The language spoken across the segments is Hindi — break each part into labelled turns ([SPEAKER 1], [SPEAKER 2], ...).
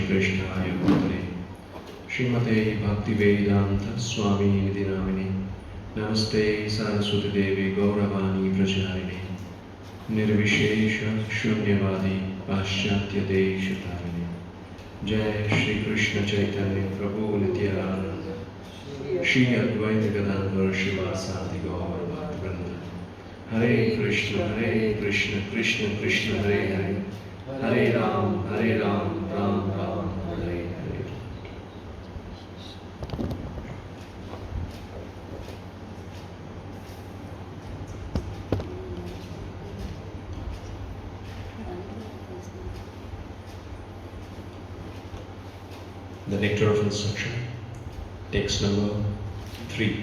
[SPEAKER 1] कृष्णाय भूतले श्रीमते भक्तिवेदांत स्वामी निधि नामिने नमस्ते सरस्वती देवी गौरवाणी प्रचारिणे निर्विशेष शून्यवादी पाश्चात्य देश तारिणे। जय श्री कृष्ण चैतन्य प्रभु नित्यानंद श्री अद्वैत गदाधर शिवासादि गौर भक्तवृंद। हरे कृष्ण कृष्ण कृष्ण हरे हरे, हरे Ram Ram Ram Hare Hare. The nectar of instruction, text number 3.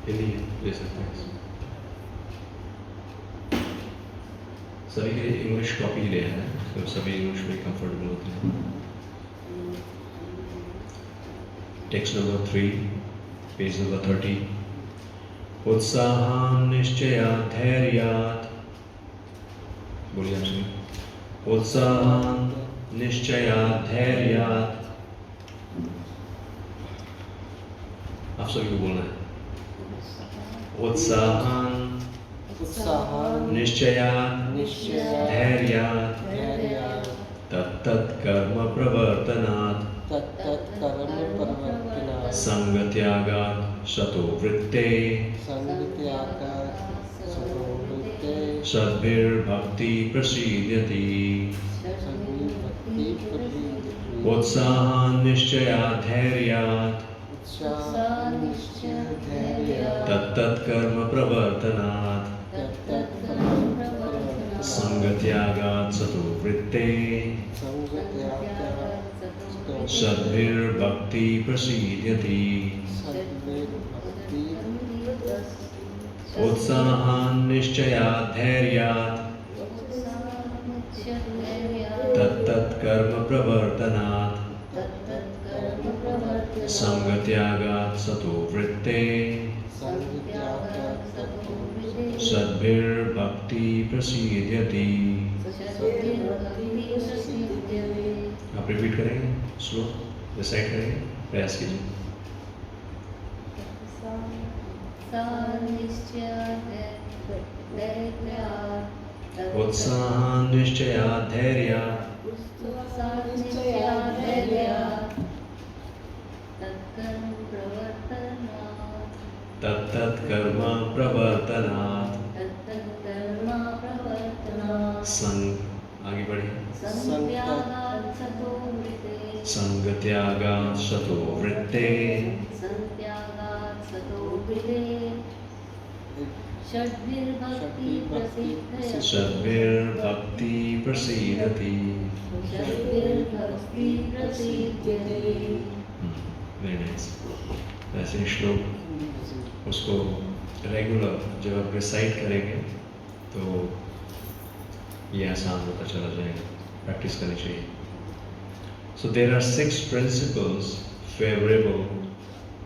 [SPEAKER 1] Hindi ले सकते हैं। सभी के लिए इंग्लिश कॉपी ले आए हैं, तो सभी इंग्लिश में कंफर्टेबल होते हैं। Text number 3, page number 30। उत्साहान निश्चयात् धैर्यात्, बोलिए आप सुनिए। उत्साहान निश्चयात् धैर्यात्, आप सभी को बोलना है। उत्साहान निश्चयात् धैर्यात् तत्तत् कर्म प्रवर्तनात् संगत्यागात् शतो वृत्ते सद्भिर्भक्ति प्रसीद्यति। उत्साहान् निश्चयात् धैर्यात् तत्तत् कर्म प्रवर्तनात् संगत्यागात् शतो वृत्ते सद्भिर्भक्ति प्रसीद्यति। उत्साहान् निश्चयात् धैर्यात् तत्तत् कर्म प्रवर्तनात् संगत्यागात् शतो वृत्ते सद्भिर्भक्ति प्रसीद्यति। आप रिपीट करेंगे, स्लो रिसाइट करेंगे, प्रयास कीजिए। उत्साहान् निश्चयात् धैर्यात् तत्तत् कर्म प्रवर्तनात् आगे बढ़िए। संगत्यागात् शतो वृत्ते सद्भिर्भक्ति प्रसीदति। Very nice. ऐसे श्लोक उसको रेगुलर जब आप रिसाइट करेंगे तो ये आसान होता चला जाएगा, प्रैक्टिस करनी चाहिए। So there are 6 principles favorable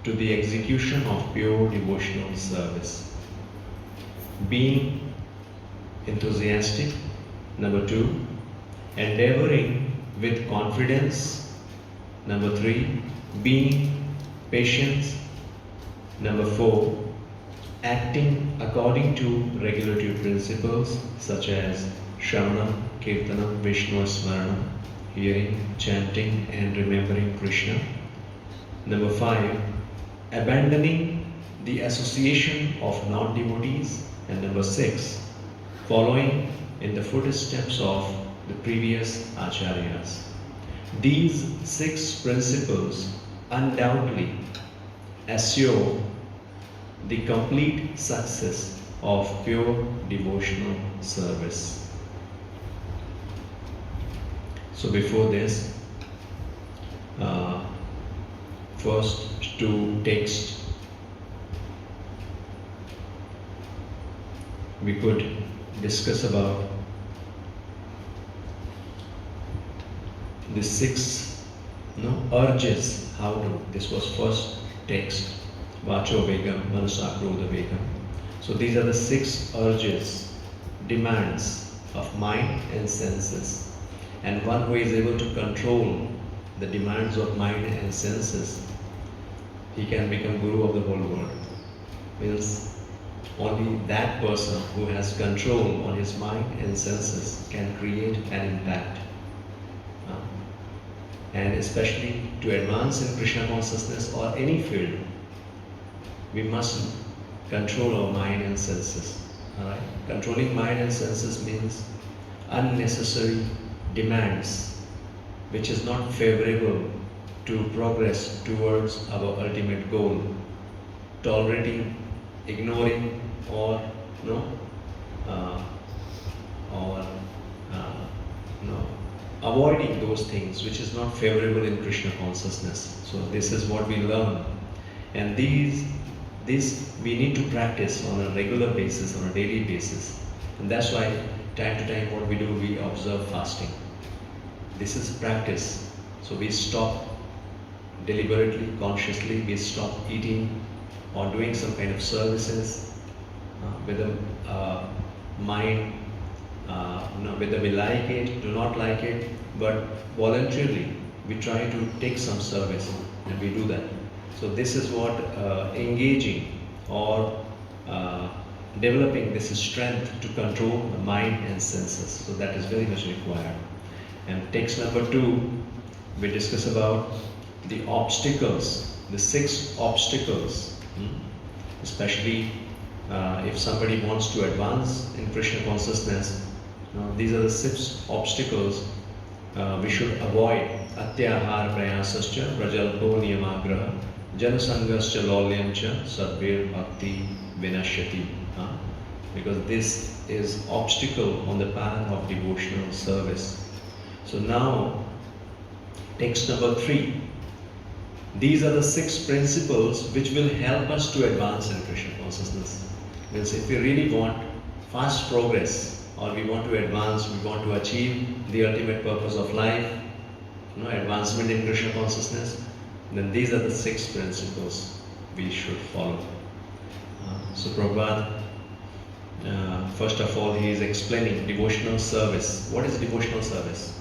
[SPEAKER 1] to the execution of pure devotional service. Being enthusiastic, number 2. Endeavoring with confidence, number 3. Being patient, number 4. Acting according to regulative principles such as Shravanam, Kirtanam, Vishnu Smaranam, hearing, chanting and remembering Krishna. Number 5. Abandoning the association of non-devotees. And number 6. Following in the footsteps of the previous acharyas. These 6 principles undoubtedly assure the complete success of pure devotional service. So before this, first 2 texts we could discuss about the 6 urges. How to, this was first text, Vacho Vegam, Manasa Krodha Vegam. So these are the 6 urges, demands of mind and senses. And one who is able to control the demands of mind and senses, he can become guru of the whole world. Means only that person who has control on his mind and senses can create an impact. And especially to advance in Krishna consciousness or any field, we must control our mind and senses. Alright? Controlling mind and senses means unnecessary demands which is not favorable to progress towards our ultimate goal. Tolerating, ignoring, or avoiding those things which is not favorable in Krishna consciousness. So this is what we learn, and this we need to practice on a regular basis, on a daily basis, and that's why time to time what we do, we observe fasting. This is practice. So we stop deliberately, consciously, we stop eating or doing some kind of services with the mind, whether we like it, do not like it, but voluntarily we try to take some service and we do that. So this is what engaging or developing this strength to control the mind and senses. So that is very much required. And text number 2, we discuss about the obstacles, the 6 obstacles, especially if somebody wants to advance in Krishna consciousness. These are the 6 obstacles we should avoid. Atyahar prayasascha prajalpo niyamagraha janasangascha lolyamcha sadbir bhakti vinashyati. Because this is obstacle on the path of devotional service. So now, text number 3. These are the 6 principles which will help us to advance in Krishna consciousness. Means if we really want fast progress, or we want to advance, we want to achieve the ultimate purpose of life, advancement in Krishna consciousness, then these are the 6 principles we should follow. So Prabhupada, first of all, he is explaining devotional service. What is devotional service?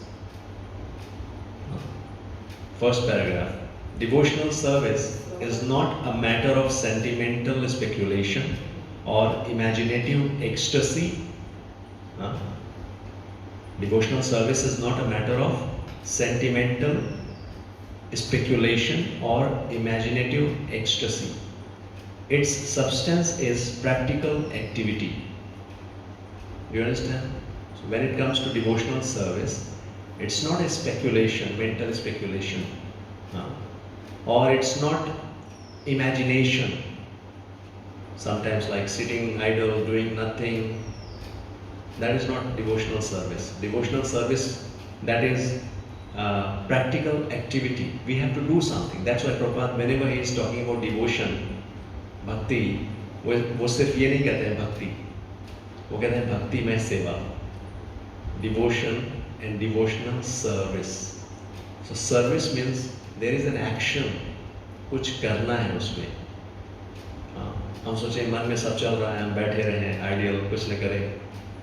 [SPEAKER 1] First paragraph. Devotional service is not a matter of sentimental speculation or imaginative ecstasy. Devotional service is not a matter of sentimental speculation or imaginative ecstasy. Its substance is practical activity. Do you understand? So when it comes to devotional service, it's not a speculation, mental speculation, or it's not imagination. Sometimes like sitting idle, doing nothing. That is not devotional service. Devotional service, that is practical activity. We have to do something. That's why Prabhupada, whenever he is talking about devotion, bhakti, वो सिर्फ ये नहीं कहते हैं भक्ति, वो कहते हैं भक्ति में सेवा. Devotion and devotional service. So service means there is an action, कुछ करना है उसमें. हम सोचें मन में सब चल रहा है, हम बैठे रहें, आइडियल कुछ न करें.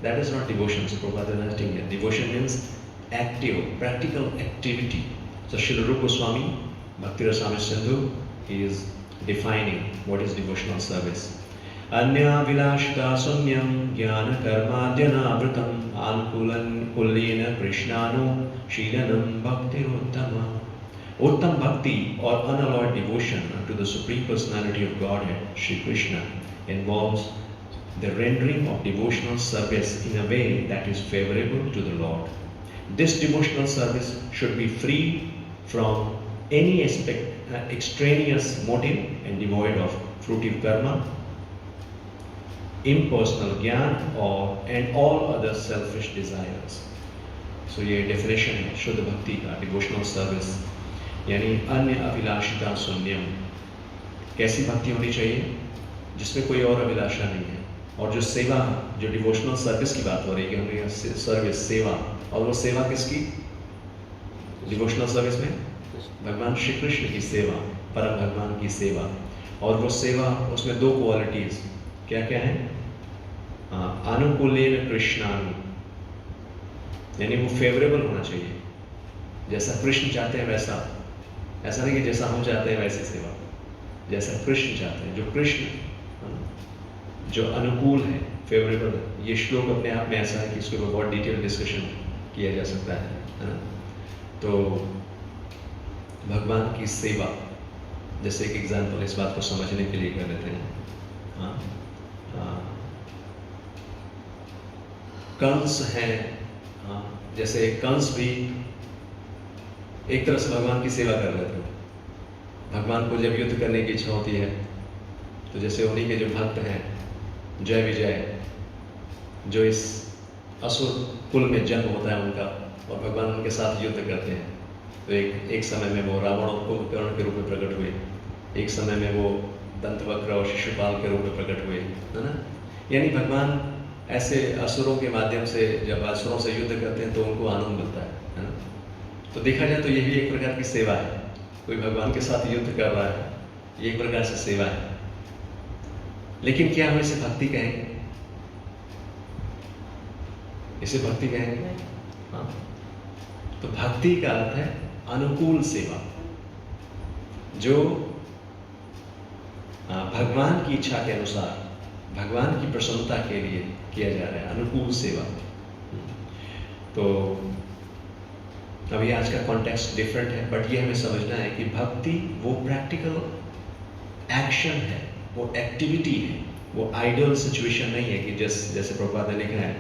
[SPEAKER 1] That is not devotion. So Prabhupada is asking here. Devotion means active, practical activity. So Srila Rupa Goswami, Bhakti Rasamrita Sindhu, he is defining what is devotional service. Anya vilashita sunyam jnana karmadhyana anukulan kullena krishnano shilanam bhakti uttama. Uttam bhakti or unalloyed devotion unto the Supreme Personality of Godhead, Shri Krishna, involves the rendering of devotional service in a way that is favorable to the Lord. This devotional service should be free from any extraneous motive and devoid of fruitive karma, impersonal jnana, and all other selfish desires. So ये definition है शुद्ध भक्ति का, devotional service, यानी अन्य अभिलाषिता शून्यम. कैसी भक्ति होनी चाहिए? जिसमें कोई और अभिलाषा नहीं है. और जो सेवा, जो डिवोशनल सर्विस की बात हो रही है, हमने सर्विस, सेवा, और वो सेवा किसकी? डिवोशनल सर्विस में भगवान श्री कृष्ण की सेवा, परम भगवान की सेवा. और वो सेवा, उसमें 2 क्वालिटीज. क्या क्या है? अनुकूलेन कृष्णानु, यानी वो फेवरेबल होना चाहिए, जैसा कृष्ण चाहते हैं वैसा, ऐसा नहीं कि जैसा हम चाहते हैं वैसी सेवा, जैसा कृष्ण चाहते हैं, जो कृष्ण जो अनुकूल है, फेवरेबल है। ये श्लोक अपने आप में ऐसा है कि इसके ऊपर बहुत डिटेल डिस्कशन किया जा सकता है ना। तो भगवान की सेवा, जैसे एक एग्जाम्पल इस बात को समझने के लिए कर लेते हैं। कंस है, जैसे कंस भी एक तरह से भगवान की सेवा कर रहे थे। भगवान को जब युद्ध करने की इच्छा होती है तो जैसे उन्हीं के जो भक्त हैं जय विजय, जो इस असुर कुल में जन्म होता है उनका, और भगवान उनके साथ युद्ध करते हैं। तो एक समय में वो रावण और कुंभकर्ण के रूप में प्रकट हुए, एक समय में वो दंतवक्र और शिशुपाल के रूप में प्रकट हुए, है ना। यानी भगवान ऐसे असुरों के माध्यम से जब असुरों से युद्ध करते हैं तो उनको आनंद मिलता है ना। तो देखा जाए तो ये भी एक प्रकार की सेवा है। कोई भगवान के साथ युद्ध कर रहा है, ये एक प्रकार से सेवा है। लेकिन क्या हम इसे भक्ति कहेंगे? इसे भक्ति कहेंगे? हाँ। तो भक्ति का अर्थ है अनुकूल सेवा, जो भगवान की इच्छा के अनुसार, भगवान की प्रसन्नता के लिए किया जा रहा है, अनुकूल सेवा। तो अभी आज का कॉन्टेक्स्ट डिफरेंट है, बट ये हमें समझना है कि भक्ति वो प्रैक्टिकल एक्शन है, वो एक्टिविटी है, वो आइडियल सिचुएशन नहीं है कि जैसे प्रभुपाद ने लिखा है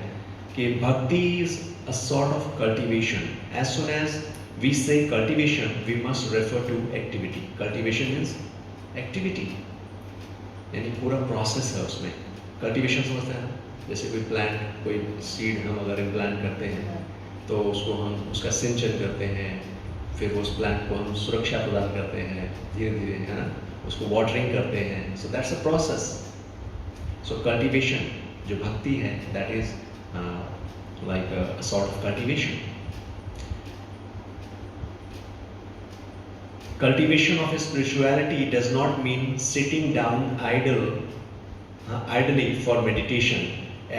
[SPEAKER 1] कि bhakti is a sort of cultivation. As soon as we say cultivation we must refer to activity. Cultivation means activity, यानी पूरा प्रोसेस है उसमें। कल्टीवेशन समझते हैं, जैसे कोई प्लांट, कोई सीड हम अगर इम्प्लांट करते हैं तो उसको हम उसका सिंचन करते हैं, फिर उस प्लांट को हम सुरक्षा प्रदान करते हैं धीरे धीरे, है ना, उसको वाटरिंग करते हैं। So that's a process. So cultivation जो भक्ति है, that is like a sort of cultivation. Cultivation of spirituality does not mean sitting down idly for meditation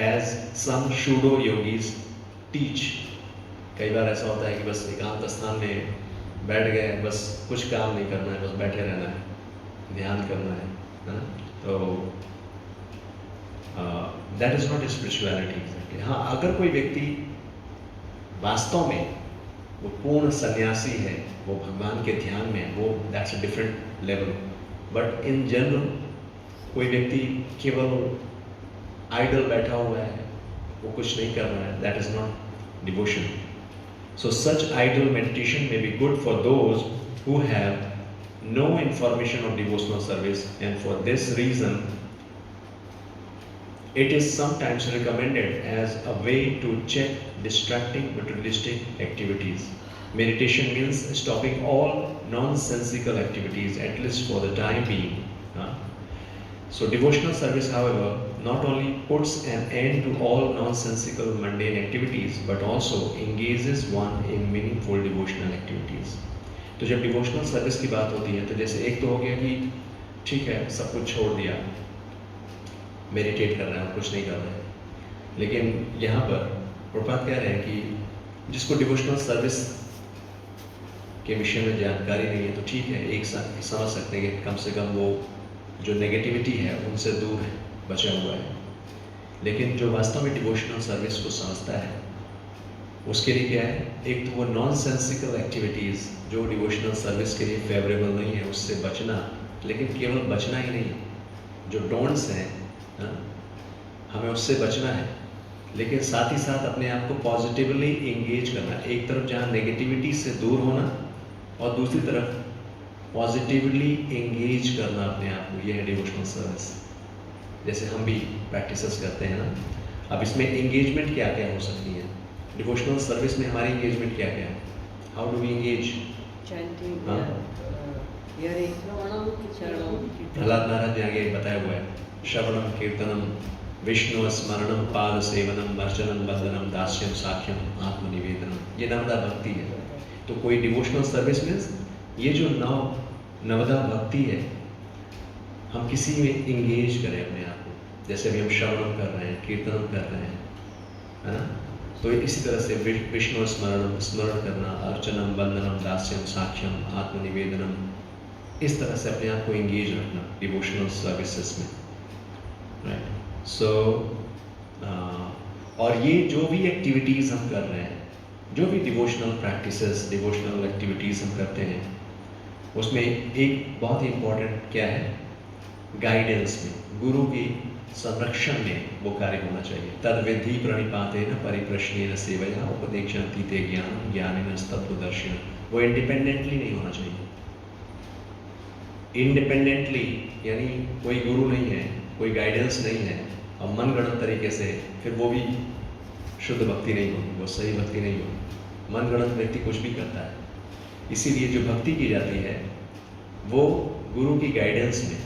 [SPEAKER 1] as some pseudo yogis teach. कई बार ऐसा होता है कि बस एकांत स्थान में बैठ गए, बस कुछ काम नहीं करना है, बस बैठे रहना है, ध्यान करना है ना। तो दैट इज नॉट स्पिरिचुअलिटी। हाँ, अगर कोई व्यक्ति वास्तव में वो पूर्ण सन्यासी है, वो भगवान के ध्यान में है, वो that's a different level. But in general कोई व्यक्ति केवल आइडल बैठा हुआ है, वो कुछ नहीं कर रहा है, that is not devotion. So such idle meditation may be good for those who have no information of devotional service, and for this reason it is sometimes recommended as a way to check distracting materialistic activities. Meditation means stopping all nonsensical activities, at least for the time being. So devotional service, however, not only puts an end to all nonsensical mundane activities, but also engages one in meaningful devotional activities. तो जब डिवोशनल सर्विस की बात होती है तो जैसे एक तो हो गया कि ठीक है, सब कुछ छोड़ दिया, मेडिटेट कर रहे हैं, कुछ नहीं कर रहे हैं। लेकिन यहाँ पर प्रभुपाद कह रहे हैं कि जिसको डिवोशनल सर्विस के विषय में जानकारी नहीं है तो ठीक है, एक साथ समझ सकते हैं कि कम से कम वो जो नेगेटिविटी है उनसे दूर है, बचा हुआ है। लेकिन जो वास्तव में डिवोशनल सर्विस को समझता है उसके लिए क्या है, एक तो वो नॉन सेंसिकल एक्टिविटीज़ जो डिवोशनल सर्विस के लिए फेवरेबल नहीं है उससे बचना। लेकिन केवल बचना ही नहीं, जो डोंट्स हैं हमें उससे बचना है, लेकिन साथ ही साथ अपने आप को पॉजिटिवली एंगेज करना। एक तरफ जहाँ नेगेटिविटी से दूर होना और दूसरी तरफ पॉजिटिवली एंगेज करना अपने आप को, ये है डिवोशनल सर्विस। जैसे हम भी प्रैक्टिसेस करते हैं ना। अब इसमें एंगेजमेंट क्या क्या हो सकती है डिवोशनल सर्विस में? हमारी एंगेजमेंट क्या क्या है? How do we engage? Prahlad Maharaj ने आगे बताया हुआ है, श्रवणम कीर्तनम विष्णु स्मरणम पाद सेवनम अर्चनम वंदनम दास्यम साख्यम आत्मनिवेदनम। ये नवदा भक्ति है। तो कोई डिवोशनल सर्विस मीन्स ये जो नवदा भक्ति है, हम किसी में इंगेज करें अपने आप को, जैसे अभी हम श्रवणम कर रहे हैं, कीर्तनम कर रहे हैं, है ना? तो इसी तरह से विष्णु स्मरण करना, अर्चनम, वंदनम, दास्यम, साक्ष्यम, आत्मनिवेदनम, इस तरह से अपने आप को एंगेज रखना डिवोशनल सर्विसेज में, राइट? सो और ये जो भी एक्टिविटीज़ हम कर रहे हैं, जो भी डिवोशनल प्रैक्टिसेस, डिवोशनल एक्टिविटीज़ हम करते हैं, उसमें एक बहुत ही इम्पोर्टेंट क्या है, गाइडेंस में, गुरु की संरक्षण में वो कार्य होना चाहिए। तद विधि प्रणिपातेन परिप्रश्नेन सेवया उपदेक्षन्ति ते ज्ञानं ज्ञानिनः तत्त्वदर्शिनः। वो इंडिपेंडेंटली नहीं होना चाहिए। इंडिपेंडेंटली यानी कोई गुरु नहीं है, कोई गाइडेंस नहीं है, और मनगढ़ंत तरीके से, फिर वो भी शुद्ध भक्ति नहीं होगी, वो सही भक्ति नहीं होगी। मनगढ़ंत व्यक्ति कुछ भी करता है। इसीलिए जो भक्ति की जाती है वो गुरु की गाइडेंस में,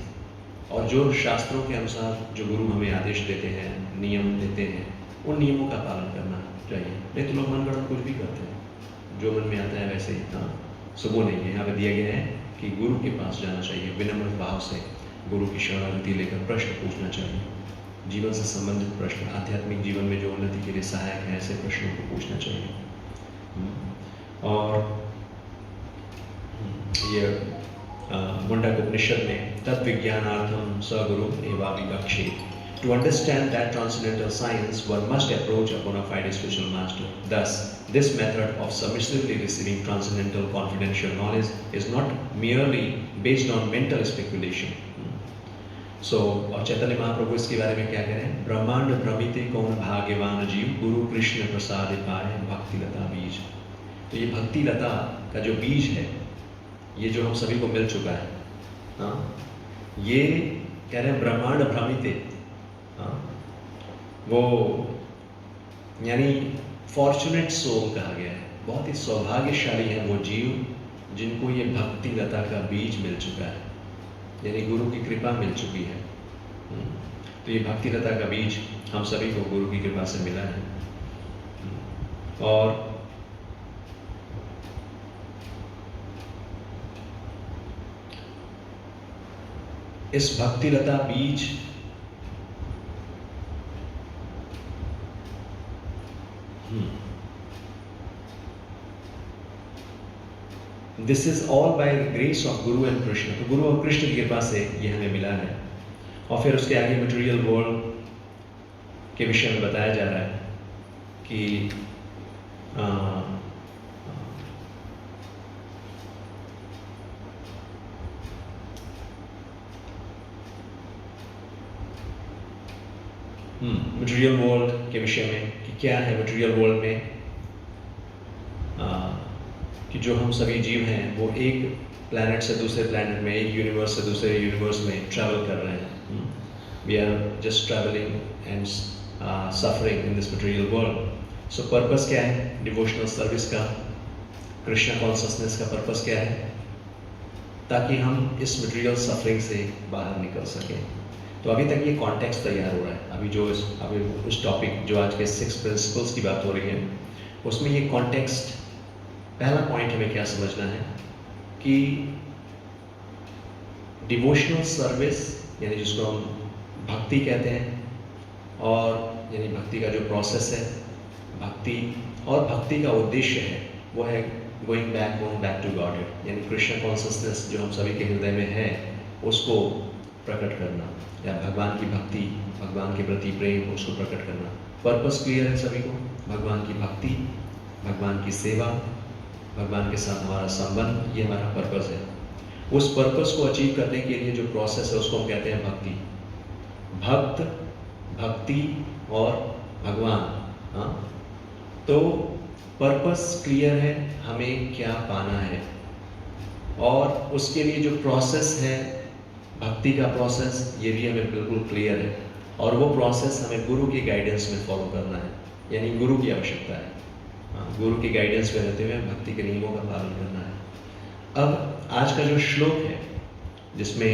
[SPEAKER 1] और जो शास्त्रों के अनुसार जो गुरु हमें आदेश देते हैं, नियम देते हैं, उन नियमों का पालन करना चाहिए। नहीं तो लोग मनगढ़ंत कुछ भी करते हैं, जो मन में आता है वैसे ही। हाँ, सो वो नहीं है। यहाँ पे दिया गया है कि गुरु के पास जाना चाहिए, विनम्र भाव से गुरु की शरणागति लेकर प्रश्न पूछना चाहिए, जीवन से संबंधित प्रश्न, आध्यात्मिक जीवन में जो उन्नति के लिए सहायक है, ऐसे प्रश्नों को पूछना चाहिए। और ये मुंडकोपनिषद में तत्विज्ञानार्थम सगुरु एवाविवक्षे। To understand that transcendental science, one must approach a bona fide spiritual master. Thus, this method of submissively receiving transcendental confidential knowledge is not merely based on mental speculation. So, और चैतन्य महाप्रभु इसके बारे में क्या कह रहे हैं? ब्रह्मांड भ्रमिते कौन भाग्यवान जीव, गुरु कृष्ण प्रसाद पाए भक्ति लता बीज। तो ये भक्ति लता का जो बीज है, ये जो हम सभी को मिल चुका है, हाँ, ये कह रहे हैं ब्रह्मांड भ्रमिते, हाँ, वो यानी फॉर्चुनेट सोल कहा गया है। बहुत ही सौभाग्यशाली है वो जीव जिनको ये भक्ति लता का बीज मिल चुका है, यानी गुरु की कृपा मिल चुकी है। तो ये भक्ति लता का बीज हम सभी को गुरु की कृपा से मिला है। और इस भक्ति लता बीज this is all by the grace of Guru and Krishna. तो गुरु और कृष्ण की कृपा से ये हमें मिला है। और फिर उसके आगे मटेरियल वर्ल्ड के विषय में बताया जा रहा है कि मटेरियल वर्ल्ड के विषय में कि क्या है मटेरियल वर्ल्ड में, कि जो हम सभी जीव हैं वो एक प्लैनेट से दूसरे प्लैनेट में, एक यूनिवर्स से दूसरे यूनिवर्स में ट्रैवल कर रहे हैं। We are just travelling and suffering in this material world. So purpose क्या है डिवोशनल सर्विस का, कृष्ण कॉन्शसनेस का पर्पस क्या है? ताकि हम इस मटेरियल सफरिंग से बाहर निकल सकें। तो अभी तक ये कॉन्टेक्स्ट तैयार हो रहा है। अभी उस टॉपिक जो आज के 6 प्रिंसिपल्स की बात हो रही है, उसमें ये कॉन्टेक्स्ट, पहला पॉइंट हमें क्या समझना है कि डिवोशनल सर्विस यानी जिसको हम भक्ति कहते हैं, और यानी भक्ति का जो प्रोसेस है, भक्ति और भक्ति का उद्देश्य है वो है गोइंग बैक टू गॉड, यानी कृष्ण कॉन्शसनेस जो हम सभी के हृदय में है उसको प्रकट करना, या भगवान की भक्ति, भगवान के प्रति प्रेम, उसको प्रकट करना। पर्पस क्लियर है सभी को, भगवान की भक्ति, भगवान की सेवा, भगवान के साथ हमारा संबंध, ये हमारा पर्पस है। उस पर्पस को अचीव करने के लिए जो प्रोसेस है उसको हम कहते हैं भक्ति। भक्त, भक्ति और भगवान, हाँ, तो पर्पस क्लियर है, हमें क्या पाना है, और उसके लिए जो प्रोसेस है भक्ति का प्रोसेस, ये भी हमें बिल्कुल क्लियर है, और वो प्रोसेस हमें गुरु की गाइडेंस में फॉलो करना है, यानी गुरु की आवश्यकता है। गुरु की गाइडेंस में रहते हुए भक्ति के नियमों का पालन करना है। अब आज का जो श्लोक है जिसमें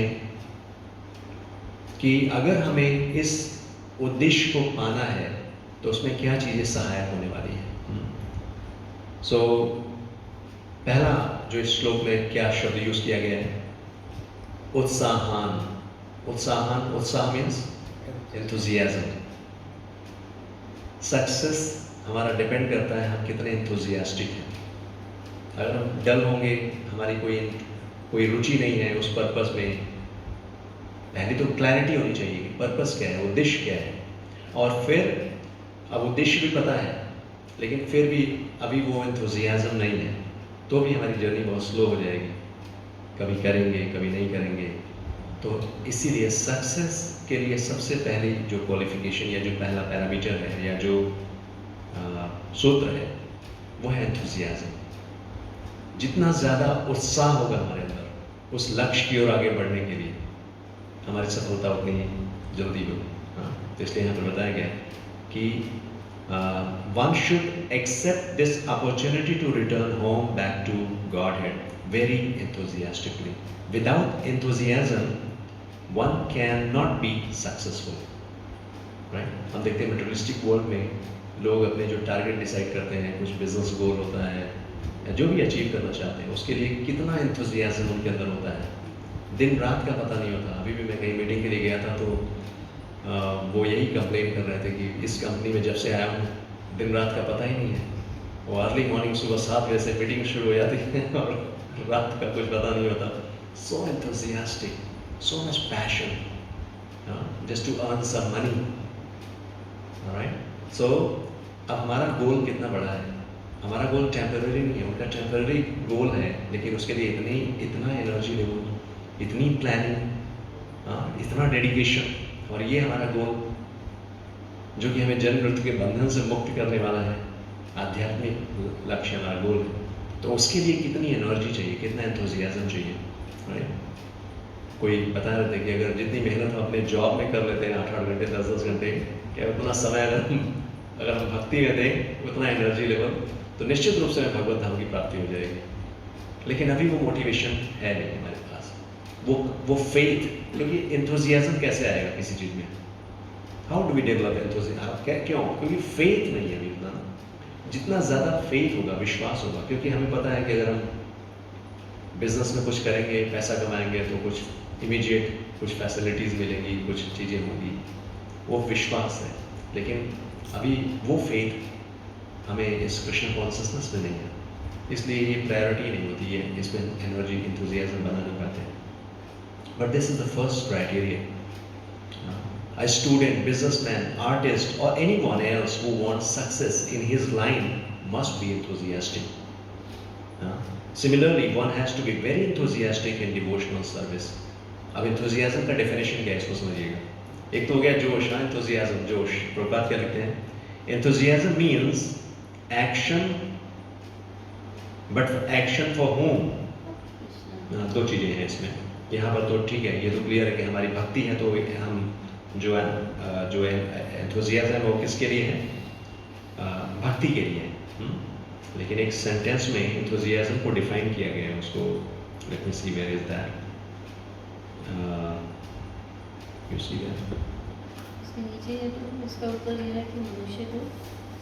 [SPEAKER 1] कि अगर हमें इस उद्देश्य को पाना है तो उसमें क्या चीज़ें सहायक होने वाली हैं। सो पहला जो इस श्लोक में क्या शब्द यूज किया गया है, उत्साहान। उत्साहान, उत्साह मीन्स एंथुजियाज्म। सक्सेस हमारा डिपेंड करता है हम कितने एंथुजियास्टिक हैं। अगर हम डल होंगे, हमारी कोई रुचि नहीं है उस पर्पस में, पहले तो क्लैरिटी होनी चाहिए कि पर्पस क्या है, उद्देश्य क्या है। और फिर अब उद्देश्य भी पता है लेकिन फिर भी अभी वो एंथुजियाज्म नहीं है, तो भी हमारी जर्नी बहुत स्लो हो जाएगी। कभी करेंगे, कभी नहीं करेंगे। तो इसीलिए सक्सेस के लिए सबसे पहली जो क्वालिफिकेशन या जो पहला पैरामीटर है या जो सूत्र है वो है एंथुजियाज्म। जितना ज़्यादा उत्साह होगा हमारे अंदर उस लक्ष्य की ओर आगे बढ़ने के लिए, हमारी सफलता उतनी जल्दी होगी। तो इसलिए यहाँ पर बताया गया कि one should accept this opportunity to return home back to Godhead very enthusiastically. Without enthusiasm, one cannot be successful. Right? हम देखते हैं मटेरियलिस्टिक वर्ल्ड में लोग अपने जो टारगेट डिसाइड करते हैं, कुछ बिजनेस गोल होता है या जो भी अचीव करना चाहते हैं, उसके लिए कितना एंथुजियाज्म उनके अंदर होता है, दिन रात का पता नहीं होता। अभी भी मैं कहीं मीटिंग के लिए गया था तो वो यही कंप्लेन कर रहे थे कि इस कंपनी में जब से आया हूँ दिन रात का पता ही नहीं है। वो अर्ली मॉर्निंग सुबह 7 बजे से मीटिंग शुरू हो जाती है और रात का कुछ पता नहीं होता। So enthusiastic, so much passion, just to earn some money. Alright, so अब हमारा गोल कितना बड़ा है। हमारा गोल टेम्पररी नहीं है, उनका टेम्पररी गोल है, लेकिन उसके लिए इतना एनर्जी लेवल, इतनी प्लानिंग, इतना डेडिकेशन। और ये हमारा गोल जो कि हमें जन्म मृत्यु के बंधन से मुक्त करने वाला है, आध्यात्मिक लक्ष्य हमारा गोल है। तो उसके लिए कितनी एनर्जी चाहिए, कितना एंथुजियाज्म चाहिए। राइट, कोई बता रहे थे कि अगर जितनी मेहनत हम अपने जॉब में कर लेते हैं 8-8 घंटे 10-10 घंटे, क्या उतना समय अगर हम भक्ति में दें, उतना एनर्जी लेवल, तो निश्चित रूप से हमें भगवत धाम की प्राप्ति हो जाएगी। लेकिन अभी वो मोटिवेशन है नहीं हमारे पास, वो फेथ। क्योंकि एंथुजियाज्म कैसे आएगा किसी चीज़ में? How do we develop enthusiasm? क्यों? क्योंकि फेथ नहीं है अभी उतना। जितना ज़्यादा फेथ होगा, विश्वास होगा, क्योंकि हमें पता है कि अगर हम बिजनेस में कुछ करेंगे, पैसा कमाएंगे, तो कुछ इमीडिएट कुछ फैसिलिटीज़ मिलेंगी, कुछ चीज़ें होंगी, वो विश्वास है। लेकिन अभी वो फेथ हमें इस कृष्ण कॉन्शियसनेस में नहीं है, इसलिए ये प्रायोरिटी नहीं होती है, इसमें एनर्जी एंथुजियाज्म बना नहीं पाते। But this is the first criteria. A student, businessman, artist, or anyone else who wants success in his line must be enthusiastic. Similarly, one has to be very enthusiastic in devotional service. अब enthusiasm का definition क्या है, इसको समझिएगा। एक तो हो गया जोश, enthusiasm, जोश। प्रभुपाद क्या लिखते हैं? Enthusiasm means action, but action for whom? दो चीजें हैं इसमें। यहाँ पर तो ठीक है, ये तो क्लियर है कि हमारी भक्ति है, तो हम जो है एंथुजियाज्म वो किसके लिए है? भक्ति के लिए है। लेकिन एक सेंटेंस में एंथुजियाज्म को डिफाइन किया गया है, उसको let me see where is that, you see that
[SPEAKER 2] इसके नीचे है। तो इसका उत्तर यह है कि मनुष्य को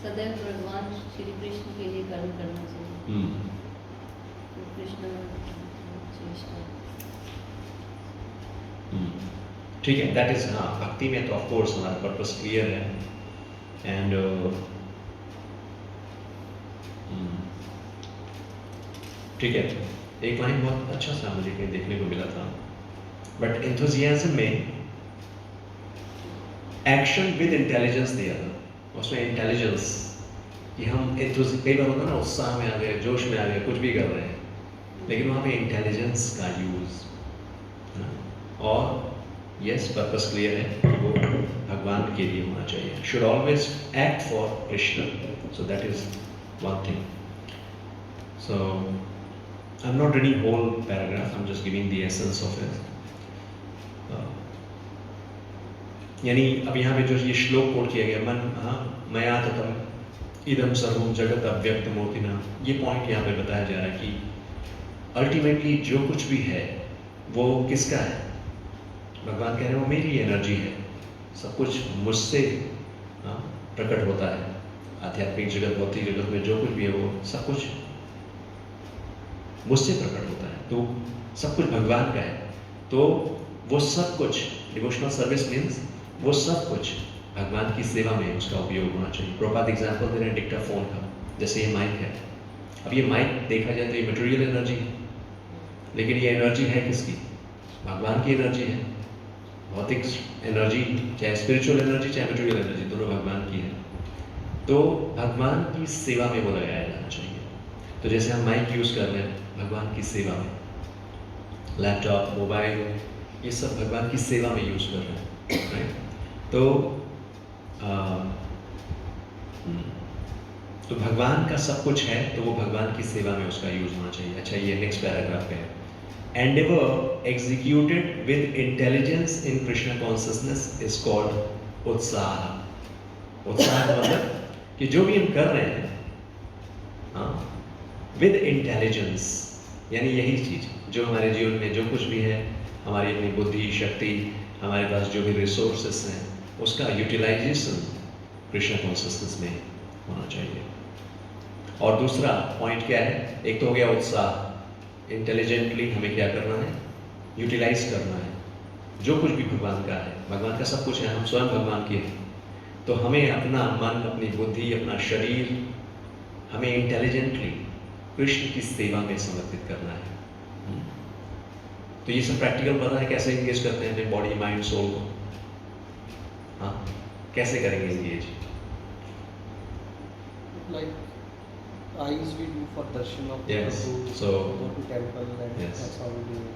[SPEAKER 2] सदैव भगवान श्री कृष्ण के लिए कर्म करना चाहिए। तो कृष्ण चेष्टा।
[SPEAKER 1] ठीक है, दैट इज, हाँ, भक्ति में तो ऑफ कोर्स हमारा पर्पस क्लियर है। एंड ठीक है, एक लाइन बहुत अच्छा सा मुझे कहीं देखने को मिला था, बट एंथुजियाज्म में एक्शन विद इंटेलिजेंस दिया था, उसमें इंटेलिजेंस कि हम कई बार होता ना, उत्साह में आ गए, जोश में आ गए, कुछ भी कर रहे हैं, लेकिन वहाँ पे इंटेलिजेंस का यूज, और यस, पर्पस क्लियर है कि वो भगवान के लिए होना चाहिए। Should always act for Krishna, so that is one thing. So I am not reading whole paragraph, I am just giving the essence of it. यानी अब यहाँ पे जो ये श्लोक कोट किया गया, मया ततम इदम सर्वम जगत अव्यक्त मूर्तिना, ये पॉइंट यहाँ पे बताया जा रहा है कि अल्टीमेटली जो कुछ भी है वो किसका है? भगवान कह रहे हैं वो मेरी एनर्जी है, सब कुछ मुझसे प्रकट होता है। आध्यात्मिक जगत, भौतिक जगत में जो कुछ भी है वो सब कुछ मुझसे प्रकट होता है, तो सब कुछ भगवान का है। तो वो सब कुछ, डिवोशनल सर्विस मीन्स वो सब कुछ भगवान की सेवा में उसका उपयोग होना चाहिए। प्रॉपर एग्जाम्पल दे रहे हैं डिक्टाफोन का, जैसे ये माइक है। अब ये माइक देखा जाए तो ये मटेरियल एनर्जी है, लेकिन ये एनर्जी है किसकी? भगवान की एनर्जी है। भौतिक एनर्जी, चाहे स्पिरिचुअल एनर्जी चाहे मटेरियल एनर्जी, दोनों भगवान की है। तो भगवान की सेवा में वो लगाया जाना चाहिए। तो जैसे हम माइक यूज़ कर रहे हैं भगवान की सेवा में, लैपटॉप, मोबाइल, ये सब भगवान की सेवा में यूज़ कर रहे हैं, राइट? तो भगवान का सब कुछ है, तो वो भगवान की सेवा में उसका यूज़ होना चाहिए। अच्छा, ये नेक्स्ट पैराग्राफ है, Endeavour executed with intelligence in Krishna consciousness is called उत्साह। उत्साह का मतलब कि जो भी हम कर रहे हैं, हाँ, विद इंटेलिजेंस, यानी यही चीज़ जो हमारे जीवन में जो कुछ भी है, हमारी अपनी बुद्धि शक्ति, हमारे पास जो भी रिसोर्सेस हैं, उसका यूटिलाइजेशन कृष्ण कॉन्शियसनेस में होना चाहिए। और दूसरा पॉइंट क्या है? एक तो हो गया उत्साह, इंटेलिजेंटली हमें क्या करना है? यूटिलाइज करना है जो कुछ भी भगवान का है। भगवान का सब कुछ है, हम स्वयं भगवान के हैं, तो हमें अपना मन, अपनी बुद्धि, अपना शरीर हमें इंटेलिजेंटली कृष्ण की सेवा में समर्पित करना है। तो ये सब प्रैक्टिकल पता है कैसे एंगेज करते हैं अपने बॉडी, माइंड, सोल को? हाँ, कैसे करेंगे engage?
[SPEAKER 3] Like eyes we do for darshan of
[SPEAKER 1] Yes.
[SPEAKER 3] Prabhu,
[SPEAKER 1] So
[SPEAKER 3] go to temple and
[SPEAKER 1] yes.
[SPEAKER 3] that's how we do it.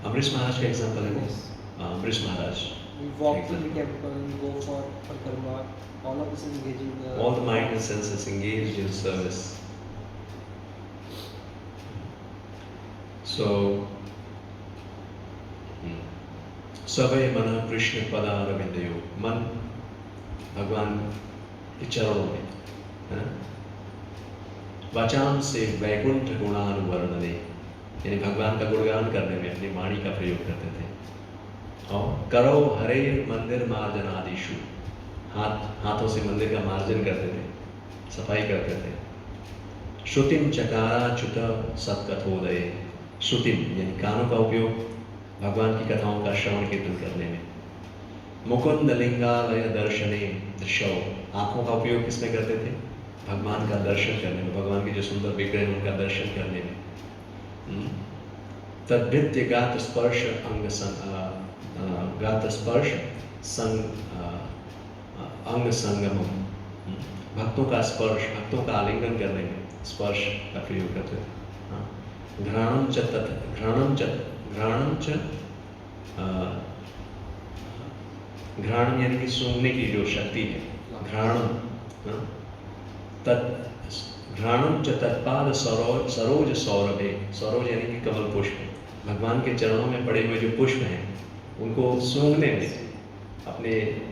[SPEAKER 1] Amrish Maharaj का एग्जाम्पल है वो।
[SPEAKER 3] Yes.
[SPEAKER 1] Amrish Maharaj,
[SPEAKER 3] We walk to the
[SPEAKER 1] Exactly.
[SPEAKER 3] temple, we go for parikrama, all of this is engaging the
[SPEAKER 1] all the mind and senses engaged in service. So सवय मन कृष्ण पदारविंदयो, मन भगवान के चरणों में, है ना? वाचाम से वैकुंठ गुणानुवर्णने, यानी भगवान का गुणगान करने में अपनी वाणी का प्रयोग करते थे। और करो हरे मंदिर मार्जनादिषु, हाथों से मंदिर का मार्जन करते थे, सफाई करते थे। श्रुतिम चकाराच्युत सत्कथोदय, श्रुतिम यानी कानों का उपयोग भगवान की कथाओं का श्रवण कीर्तन करने में। मुकुंद लिंगालय दर्शने दृश्यो, आँखों का उपयोग किसमें करते थे? भगवान का दर्शन करने में, भगवान के जो सुंदर विग्रह हैं उनका दर्शन करने में। तद्भित्य गात स्पर्श अंग गात स्पर्श अंग संगम, भक्तों का स्पर्श, भक्तों का आलिंगन करने में स्पर्श का प्रयोग करते थे। घ्राणम च घ्राणम यानी कि सूंघने की जो शक्ति है, घ्राणम, घ्राणम च तत्पाद सरोज सौरभे, सरोज यानी कि कमल पुष्प, भगवान के चरणों में पड़े हुए जो पुष्प हैं उनको सूंघने में अपने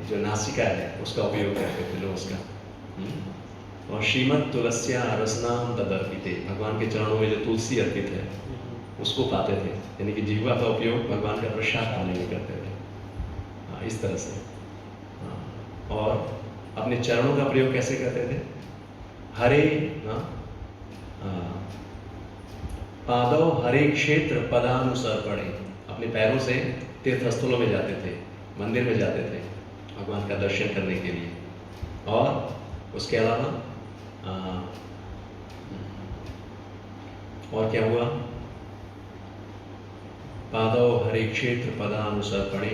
[SPEAKER 1] जो नासिका है उसका उपयोग करते थे लोग उसका। और श्रीमद तुलस्या रसनाम तदर्पिते, भगवान के चरणों में जो तुलसी अर्पित है उसको पाते थे, यानी कि जिह्वा का उपयोग भगवान का प्रसाद पाने में करते थे। हाँ, इस तरह से। हाँ, और अपने चरणों का प्रयोग कैसे करते थे? हरे पादो हरे क्षेत्र पदानुसार पड़े, अपने पैरों से तीर्थस्थलों में जाते थे, मंदिर में जाते थे भगवान का दर्शन करने के लिए। और उसके अलावा और क्या हुआ? पादो हरे क्षेत्र पदानुसार पड़े,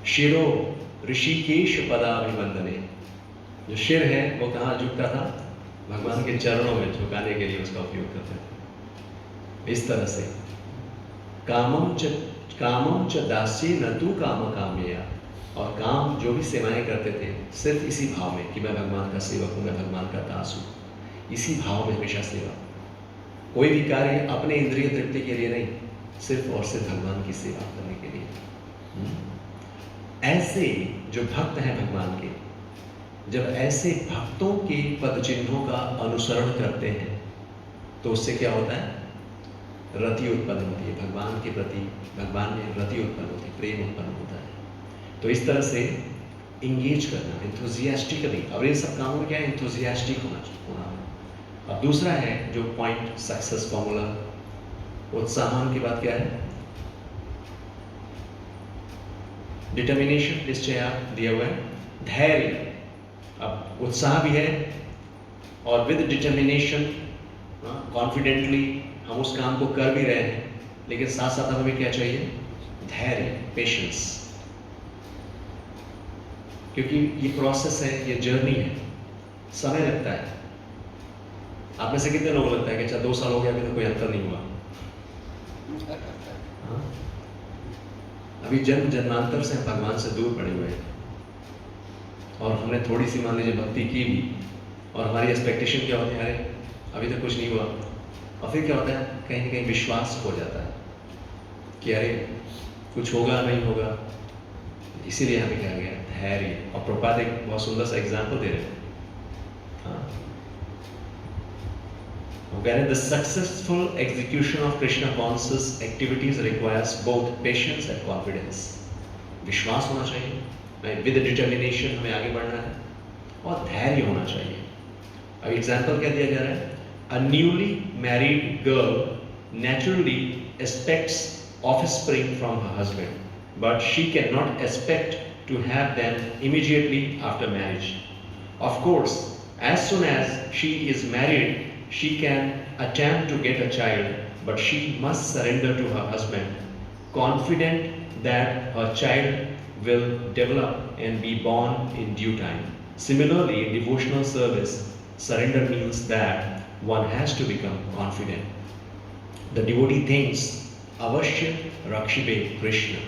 [SPEAKER 1] शिरो ऋषिकेश पदाभिवंदने, जो शिर है वो कहाँ झुकता था? भगवान के चरणों में झुकाने के लिए उसका उपयोग करते थे। इस तरह से कामम च दासी न तू काम कामया, और काम जो भी सेवाएं करते थे सिर्फ इसी भाव में कि मैं भगवान का सेवक हूँ, मैं भगवान का दास हूँ, इसी भाव में हमेशा सेवा। कोई भी कार्य अपने इंद्रिय तृप्ति के लिए नहीं, सिर्फ और सिर्फ भगवान की सेवा करने के लिए। ऐसे जो भक्त हैं भगवान के, जब ऐसे भक्तों के पद चिन्हों का अनुसरण करते हैं तो उससे क्या होता है? रति उत्पन्न होती है भगवान के प्रति, भगवान में रति उत्पन्न होती है, प्रेम उत्पन्न होता है। तो इस तरह से इंगेज करना, एंथुजियास्टिकली। और इन सब कामों में क्या है? एंथुजियास्टिक होना। अब दूसरा है जो पॉइंट, सक्सेस फॉर्मूला, उत्साहन की बात क्या है? डिटर्मिनेशन, निश्चय दिया हुआ है, धैर्य, अब उत्साह भी है और विद डिटर्मिनेशन कॉन्फिडेंटली हम उस काम को कर भी रहे हैं, लेकिन साथ साथ हमें क्या चाहिए? धैर्य, पेशेंस, क्योंकि ये प्रोसेस है, ये जर्नी है, समय लगता है। आप में से कितने लोगों को लगता है कि अच्छा 2 साल हो गया अभी तो कोई अंतर नहीं हुआ? हाँ? अभी जन्म जन्मांतर से हम भगवान से दूर पड़े हुए हैं और हमने थोड़ी सी मान लीजिए भक्ति की भी और हमारी एक्सपेक्टेशन क्या होती है? अरे अभी तक कुछ नहीं हुआ, और फिर क्या होता है? कहीं ना कहीं विश्वास हो जाता है कि अरे कुछ होगा नहीं होगा, इसीलिए हमें कहा गया धैर्य। और प्रभुपाद एक बहुत सुंदर सा एग्जाम्पल दे रहे हैं। वो कह रहे हैं the successful execution of Krishna conscious activities requires both patience and confidence. विश्वास होना चाहिए, विद डिटर्मिनेशन हमें आगे बढ़ना है, और धैर्य होना चाहिए। अब एग्जाम्पल क्या दिया जा रहा है? A newly married girl naturally aspects offspring from her husband, but she cannot expect to have them immediately after marriage. Of course, as soon as she is married, she can attempt to get a child, but she must surrender to her husband, confident that her child will develop and be born in due time. Similarly, in devotional service, surrender means that one has to become confident. The devotee thinks, Avashya Rakshibe Krishna.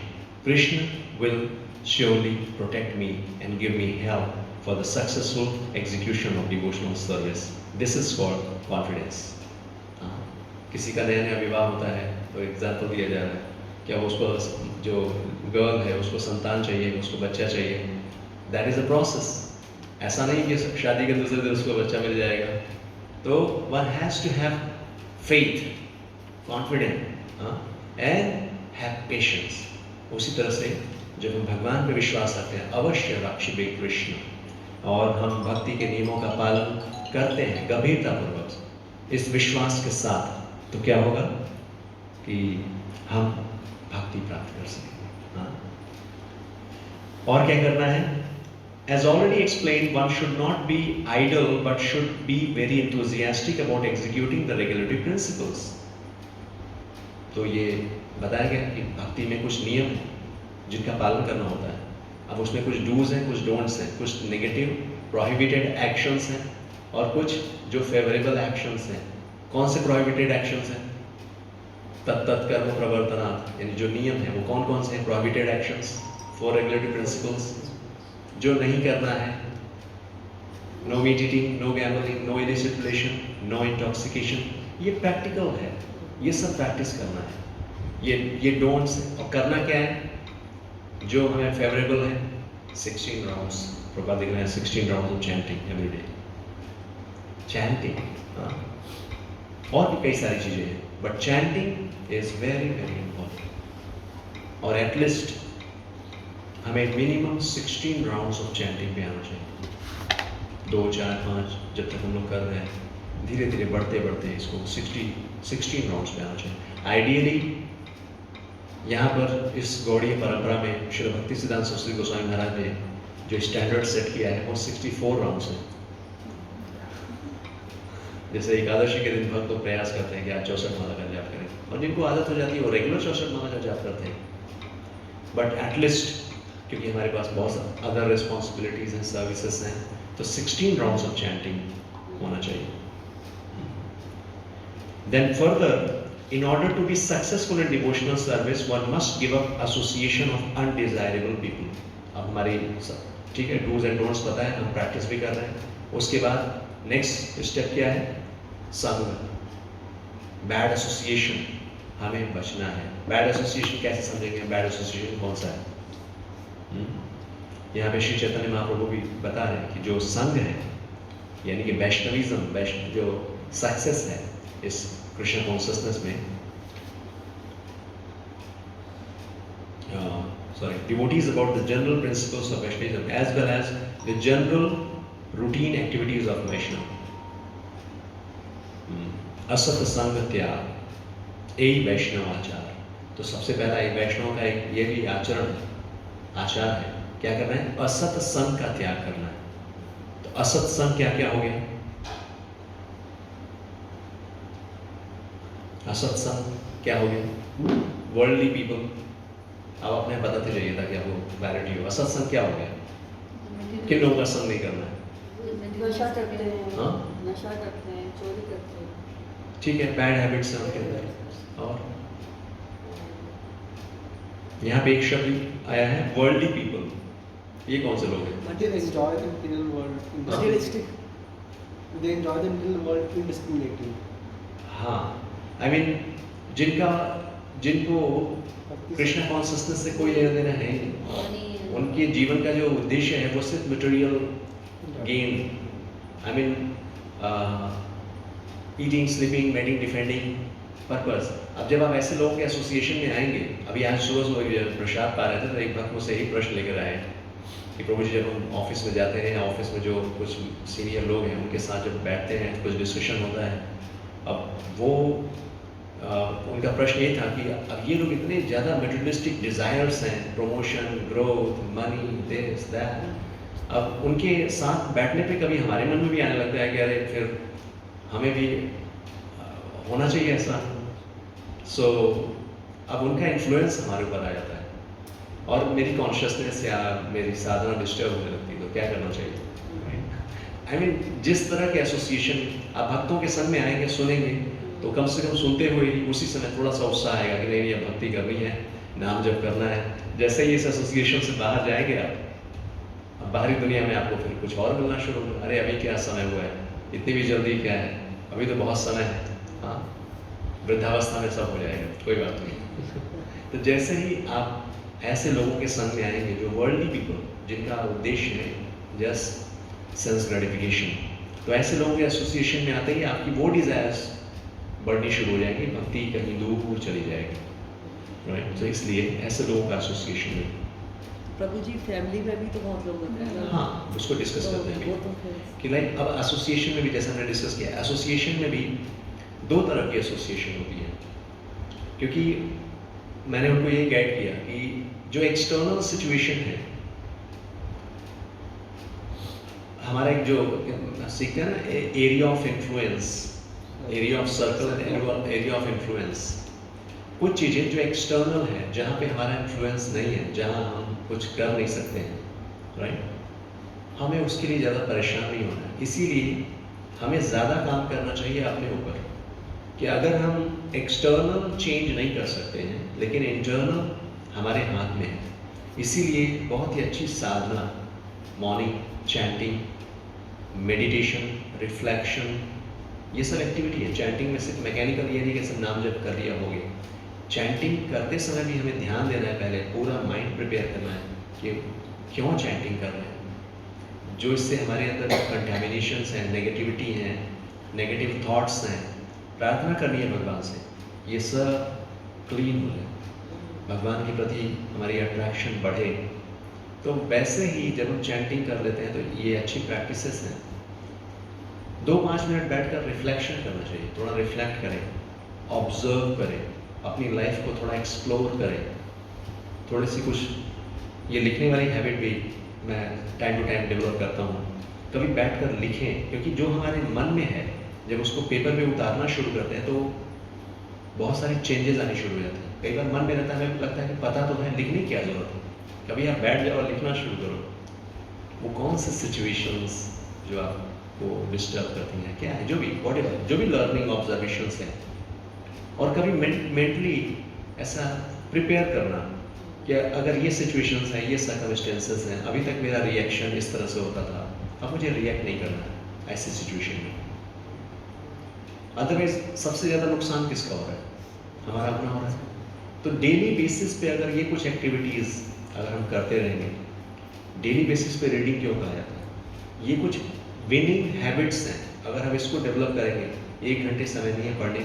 [SPEAKER 1] Krishna will surely protect me and give me help for the successful execution of devotional service. This is called confidence. किसी का नया नया विवाह होता है तो एग्जाम्पल दिया जा रहा है कि अब उसको जो गर्ल है उसको संतान चाहिए, उसको बच्चा चाहिए। That is a process. ऐसा नहीं कि शादी के दूसरे दिन उसको बच्चा मिल जाएगा। तो one has to have faith, confident and have patience. उसी तरह से जब हम भगवान पे विश्वास रखते हैं, अवश्य रक्षिबे कृष्ण, और हम भक्ति के नियमों का पालन करते हैं गंभीरतापूर्वक इस विश्वास के साथ, तो क्या होगा कि हम भक्ति प्राप्त कर सकेंगे। और क्या करना है? As already explained, one should not be idle but should be very enthusiastic about executing the regulatory principles. तो ये बताया गया कि भक्ति में कुछ नियम हैं जिनका पालन करना होता है। अब उसमें कुछ डूज हैं, कुछ डोंट्स हैं, कुछ नेगेटिव प्रोहिबिटेड एक्शंस हैं और कुछ जो फेवरेबल एक्शंस हैं। कौन से प्रोहिबिटेड एक्शंस हैं? तत्त कर्म प्रवर्तनात्, यानी जो नियम है वो कौन कौन से हैं? Prohibited actions, 4 regulatory principles. जो नहीं करना है, no meat eating, no gambling, no illicit relation, no intoxication. ये प्रैक्टिकल है, ये सब प्रैक्टिस करना है। ये डोंट्स है। और करना क्या है? जो हमें फेवरेबल है, 16 राउंड्स, प्रभुपाद दिख रहे हैं 16 rounds of chanting every day. Chanting, और भी कई सारी चीजें हैं, but chanting is very very important. और एटलीस्ट हमें मिनिमम 16 राउंड्स ऑफ चैंटिंग पे आना चाहिए। 2, 4, 5 जब तक हम लोग कर रहे हैं, धीरे धीरे बढ़ते बढ़ते इसको 16 राउंड्स पे आना चाहिए। आइडियली यहाँ पर इस गौड़ीय परंपरा में श्री भक्ति सिद्धांत सरस्वती गोस्वामी महाराज ने जो स्टैंडर्ड सेट किया है वो 64 राउंड्स है। जैसे एकादशी के दिन भक्त तो प्रयास करते हैं कि आज 64 माला का जाप करें, और जिनको आदत हो जाती है वो रेगुलर 64 माला का जाप करते हैं। बट एटलीस्ट क्योंकि हमारे पास बहुत अदर रिस्पॉन्सिबिलिटीज हैं, सर्विसेज हैं, तो 16 राउंड्स ऑफ चैंटिंग होना चाहिए। Then further, in order to be successful in devotional service, one must give up association of undesirable people. अब हमारी ठीक है डूज एंड डोंट्स पता है, हम प्रैक्टिस भी कर रहे हैं। उसके बाद नेक्स्ट स्टेप क्या है? संग, बैड एसोसिएशन, हमें बचना है। बैड एसोसिएशन कैसे समझेंगे? बैड एसोसिएशन कौन सा है? यहाँ पे श्री चैतन्य महाप्रभु भी बता रहे हैं कि जो संघ है, यानी कि वैष्णविज्म, जो सक्सेस है इस कृष्ण कॉन्शियसनेस में, devotees about the general principles of Vaishnavism as well as the general routine activities of Vaishnava. असत संग त्याग, यही वैष्णव आचार। तो सबसे पहला एक वैष्णव का एक ये भी आचरण है आचार है, क्या करना है? असत संग का त्याग करना है। तो असत संग क्या क्या हो गया? असत संग क्या हो गया? Worldly people. अब अपने बताते जाइए ताकि आपको क्लैरिटी हो। असत संग क्या हो गया? किन लोगों का संग नहीं करना है?
[SPEAKER 4] नशा करते हैं,
[SPEAKER 1] हाँ?
[SPEAKER 4] नशा करते हैं, चोरी करते हैं।
[SPEAKER 1] ठीक है, बैड हैबिट्स हैं उनके अंदर। और यहाँ पे एक शब्द आया है वर्ल्डली पीपल। ये कौन से लोग हैं?
[SPEAKER 3] They enjoy the material world
[SPEAKER 4] Materialistic.
[SPEAKER 3] They enjoy the material world indiscriminately.
[SPEAKER 1] हाँ, I mean, जिनको कृष्ण कॉन्शियसनेस से कोई लेना देना है ही नहीं। उनके जीवन का जो उद्देश्य है वो सिर्फ material gain, I mean eating, sleeping, mating, defending purpose. अब जब आप ऐसे लोगों के एसोसिएशन में आएंगे, अभी आज सुबह प्रसाद पा रहे थे तो एक भक्त मुझसे यही प्रश्न लेकर आए कि प्रभु जी जब हम ऑफिस में जाते हैं, ऑफिस में जो कुछ सीनियर लोग हैं उनके साथ जब बैठते हैं कुछ डिस्कशन होता है, अब वो उनका प्रश्न ये था कि अब ये लोग इतने ज़्यादा मटेरियलिस्टिक डिज़ायर्स हैं, promotion, growth, money, this that, अब उनके साथ बैठने पे कभी हमारे मन में भी आने लगता है कि अरे फिर हमें भी होना चाहिए ऐसा। सो अब उनका इन्फ्लुएंस हमारे ऊपर आ जाता है और मेरी कॉन्शियसनेस या मेरी साधना डिस्टर्ब होने लगती है। तो क्या करना चाहिए? आई मीन जिस तरह के एसोसिएशन आप भक्तों के संग में आएंगे, सुनेंगे, तो कम से कम सुनते हुए ही उसी समय थोड़ा सा उत्साह आएगा कि नहीं ये भक्ति करनी है, नाम जप करना है। जैसे ही इस एसोसिएशन से बाहर जाएंगे आप, अब बाहरी दुनिया में आपको फिर कुछ और मिलना शुरू होगा। अरे अभी क्या समय हुआ है, इतनी भी जल्दी क्या है, अभी तो बहुत समय है। हाँ, वृद्धावस्था में सब हो जाएगा, कोई बात नहीं। तो जैसे ही आप ऐसे लोगों के संग में आएंगे जो वर्ल्डली पीपल, जिनका उद्देश्य है जस्ट सेंस ग्रेटिफिकेशन, तो ऐसे लोगों के एसोसिएशन में आते ही आपकी वो डिजायर्स बढ़नी शुरू हो जाएगी, भक्ति कहीं दूर चली जाएगी, राइट? तो इसलिए ऐसे लोगों का एसोसिएशन में
[SPEAKER 4] प्रभु जी फैमिली में भी तो बहुत लोग होते हैं ना।
[SPEAKER 1] हाँ, उसको डिस्कस करते हैं
[SPEAKER 4] वो तो
[SPEAKER 1] अभी
[SPEAKER 4] फिर
[SPEAKER 1] कि लाइक अब एसोसिएशन में भी जैसे हमने डिस्कस किया, एसोसिएशन में भी दो तरह की एसोसिएशन होती है, क्योंकि मैंने उनको ये गाइड किया कि जो एक्सटर्नल सिचुएशन है, हमारा एक जो सीखते हैं ना area of influence, area of circle and area of influence, कुछ चीज़ें जो एक्सटर्नल है, जहाँ पे हमारा इन्फ्लुएंस नहीं है, जहाँ हम कुछ कर नहीं सकते हैं, राइट? हमें उसके लिए ज़्यादा परेशान नहीं होना है। इसीलिए हमें ज़्यादा काम करना चाहिए अपने ऊपर कि अगर हम एक्सटर्नल चेंज नहीं कर सकते हैं लेकिन इंटरनल हमारे हाथ में है। इसीलिए बहुत ही अच्छी साधना, मॉर्निंग चैंटिंग, मेडिटेशन, रिफ्लेक्शन, ये सब एक्टिविटी है। चैंटिंग में सिर्फ मैकेनिकल ये नहीं कि सिर्फ नाम जप कर लिया हो गया। चैंटिंग करते समय भी हमें ध्यान देना है, पहले पूरा माइंड प्रिपेयर करना है कि क्यों चैंटिंग कर रहे हैं, जो इससे हमारे अंदर कंटेमिनेशंस हैं, नेगेटिविटी हैं, नेगेटिव थॉट्स हैं। प्रार्थना करनी है भगवान से ये सब क्लीन हो जाए, भगवान के प्रति हमारी अट्रैक्शन बढ़े। तो वैसे ही जब हम चैंटिंग कर लेते हैं तो ये अच्छी प्रैक्टिसेस हैं। 2-5 मिनट बैठकर रिफ्लेक्शन करना चाहिए, थोड़ा रिफ्लेक्ट करें, ऑब्जर्व करें, अपनी लाइफ को थोड़ा एक्सप्लोर करें, थोड़ी सी कुछ ये लिखने वाली हैबिट भी मैं टाइम टू टाइम डेवलप करता हूँ। कभी बैठकर लिखें, क्योंकि जो हमारे मन में है जब उसको पेपर पे उतारना शुरू करते हैं तो बहुत सारे चेंजेस आने शुरू हो जाते हैं। कई बार मन में रहता है, हमें लगता है कि पता तो है, लिखने की क्या जरूरत है। कभी आप बैठ जाओ और लिखना शुरू करो, वो कौन से सिचुएशंस जो आपको डिस्टर्ब करती हैं, क्या है, जो भी व्हाटएवर, जो भी लर्निंग ऑब्जर्वेशंस हैं। और कभी मेंटली ऐसा प्रिपेयर करना कि अगर ये सिचुएशंस हैं, ये सर्कमस्टेंसेस हैं, अभी तक मेरा रिएक्शन इस तरह से होता था, अब मुझे रिएक्ट नहीं करना है ऐसी सिचुएशन में। अदरवाइज सबसे ज़्यादा नुकसान किसका हो रहा है? हमारा अपना हो रहा है। तो डेली बेसिस पे अगर ये कुछ एक्टिविटीज़ अगर हम करते रहेंगे, डेली बेसिस पे रीडिंग क्यों कहा जाता है, ये कुछ विनिंग हैबिट्स हैं। अगर हम इसको डेवलप करेंगे, 1 घंटे समय नहीं है पढ़ने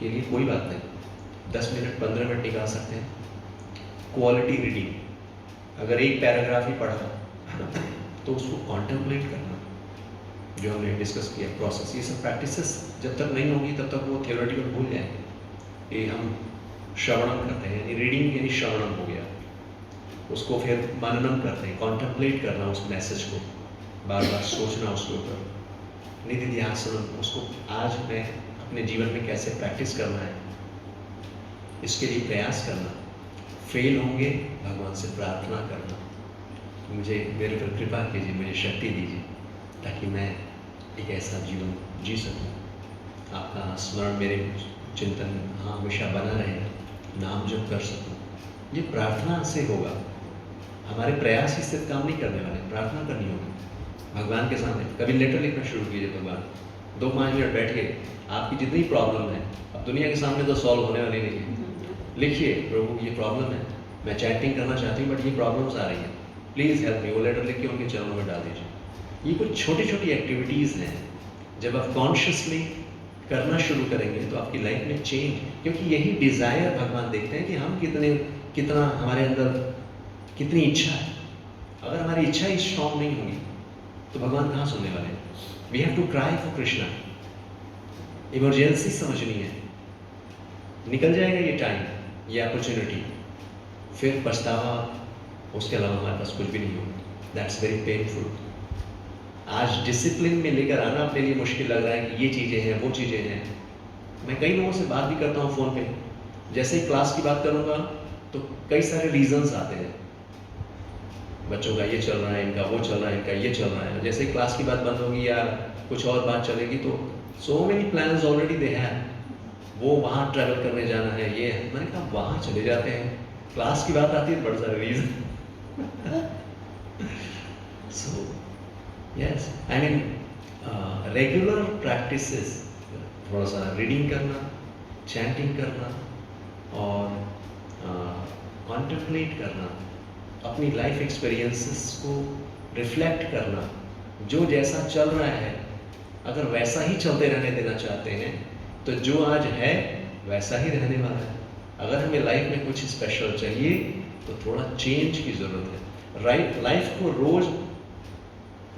[SPEAKER 1] के लिए, कोई बात नहीं, 10 मिनट 15 मिनट निकाल सकते हैं। क्वालिटी रीडिंग, अगर एक पैराग्राफ ही पढ़ा तो उसको कॉन्टेम्पलेट करना, जो हमने डिस्कस किया प्रोसेस, ये सब प्रैक्टिसेस जब तक नहीं होगी तब तक वो थियोरेटिकल भूल जाएंगे। ये हम श्रवणम करते हैं, यानी रीडिंग यानी श्रवणम हो गया। उसको फिर मननम करते हैं, कॉन्टम्पलेट करना उस मैसेज को, बार बार सोचना उसके ऊपर, निधिध्यासनम, उसको आज मैं अपने जीवन में कैसे प्रैक्टिस करना है, इसके लिए प्रयास करना। फेल होंगे भगवान से प्रार्थना करना, मुझे मेरे पर कृपा कीजिए, मुझे शक्ति दीजिए ताकि मैं एक ऐसा जीवन जी सकूं। आपका स्मरण मेरे चिंतन हाँ हमेशा बना रहे, नाम जप कर सकूं। ये प्रार्थना से होगा, हमारे प्रयास इससे काम नहीं करने वाले, प्रार्थना करनी होगी भगवान के सामने। कभी लेटर लिखना शुरू कीजिए, भगवान 2-5 मिनट बैठिए, आपकी जितनी प्रॉब्लम है, अब दुनिया के सामने तो सॉल्व होने वाली नहीं है, लिखिए प्रभु ये प्रॉब्लम है, मैं चैटिंग करना चाहती हूँ बट ये प्रॉब्लम्स आ रही हैं, प्लीज़ हेल्प मी। वो लेटर लिख के उनके चरणों में डाल दीजिए। ये कुछ छोटी छोटी एक्टिविटीज़ हैं, जब आप कॉन्शियसली करना शुरू करेंगे तो आपकी लाइफ में चेंज, क्योंकि यही डिज़ायर भगवान देखते हैं कि हम कितना हमारे अंदर कितनी इच्छा है। अगर हमारी इच्छा ही स्ट्रॉन्ग नहीं होगी तो भगवान कहाँ सुनने वाले हैं। We have to cry for Krishna, emergency समझनी है। निकल जाएगा ये टाइम, ये अपॉर्चुनिटी, फिर पछतावा, उसके अलावा हमारे पास कुछ भी नहीं होगा। That's very painful. आज डिसिप्लिन में लेकर आना अपने लिए मुश्किल लग रहा है कि ये चीज़ें हैं, वो चीज़ें हैं। मैं कई लोगों से बात भी करता हूँ फ़ोन पे, जैसे ही क्लास की बात करूँगा तो कई सारे रीजंस आते हैं, बच्चों का ये चल रहा है, इनका वो चल रहा है, इनका ये चल रहा है। जैसे ही क्लास की बात बंद होगी या कुछ और बात चलेगी तो so many plans already they have, वो वहाँ ट्रैवल करने जाना है, ये है। मैंने कहा वहाँ चले जाते हैं, क्लास की बात आती है बड़े सारे reason. So yes, I mean regular practices, थोड़ा सा रीडिंग करना, चैंटिंग करना और कॉन्टेम्पलेट करना, अपनी लाइफ एक्सपीरियंसेस को रिफ्लेक्ट करना। जो जैसा चल रहा है अगर वैसा ही चलते रहने देना चाहते हैं तो जो आज है वैसा ही रहने वाला है। अगर हमें लाइफ में कुछ स्पेशल चाहिए तो थोड़ा चेंज की ज़रूरत है। राइट, लाइफ को रोज़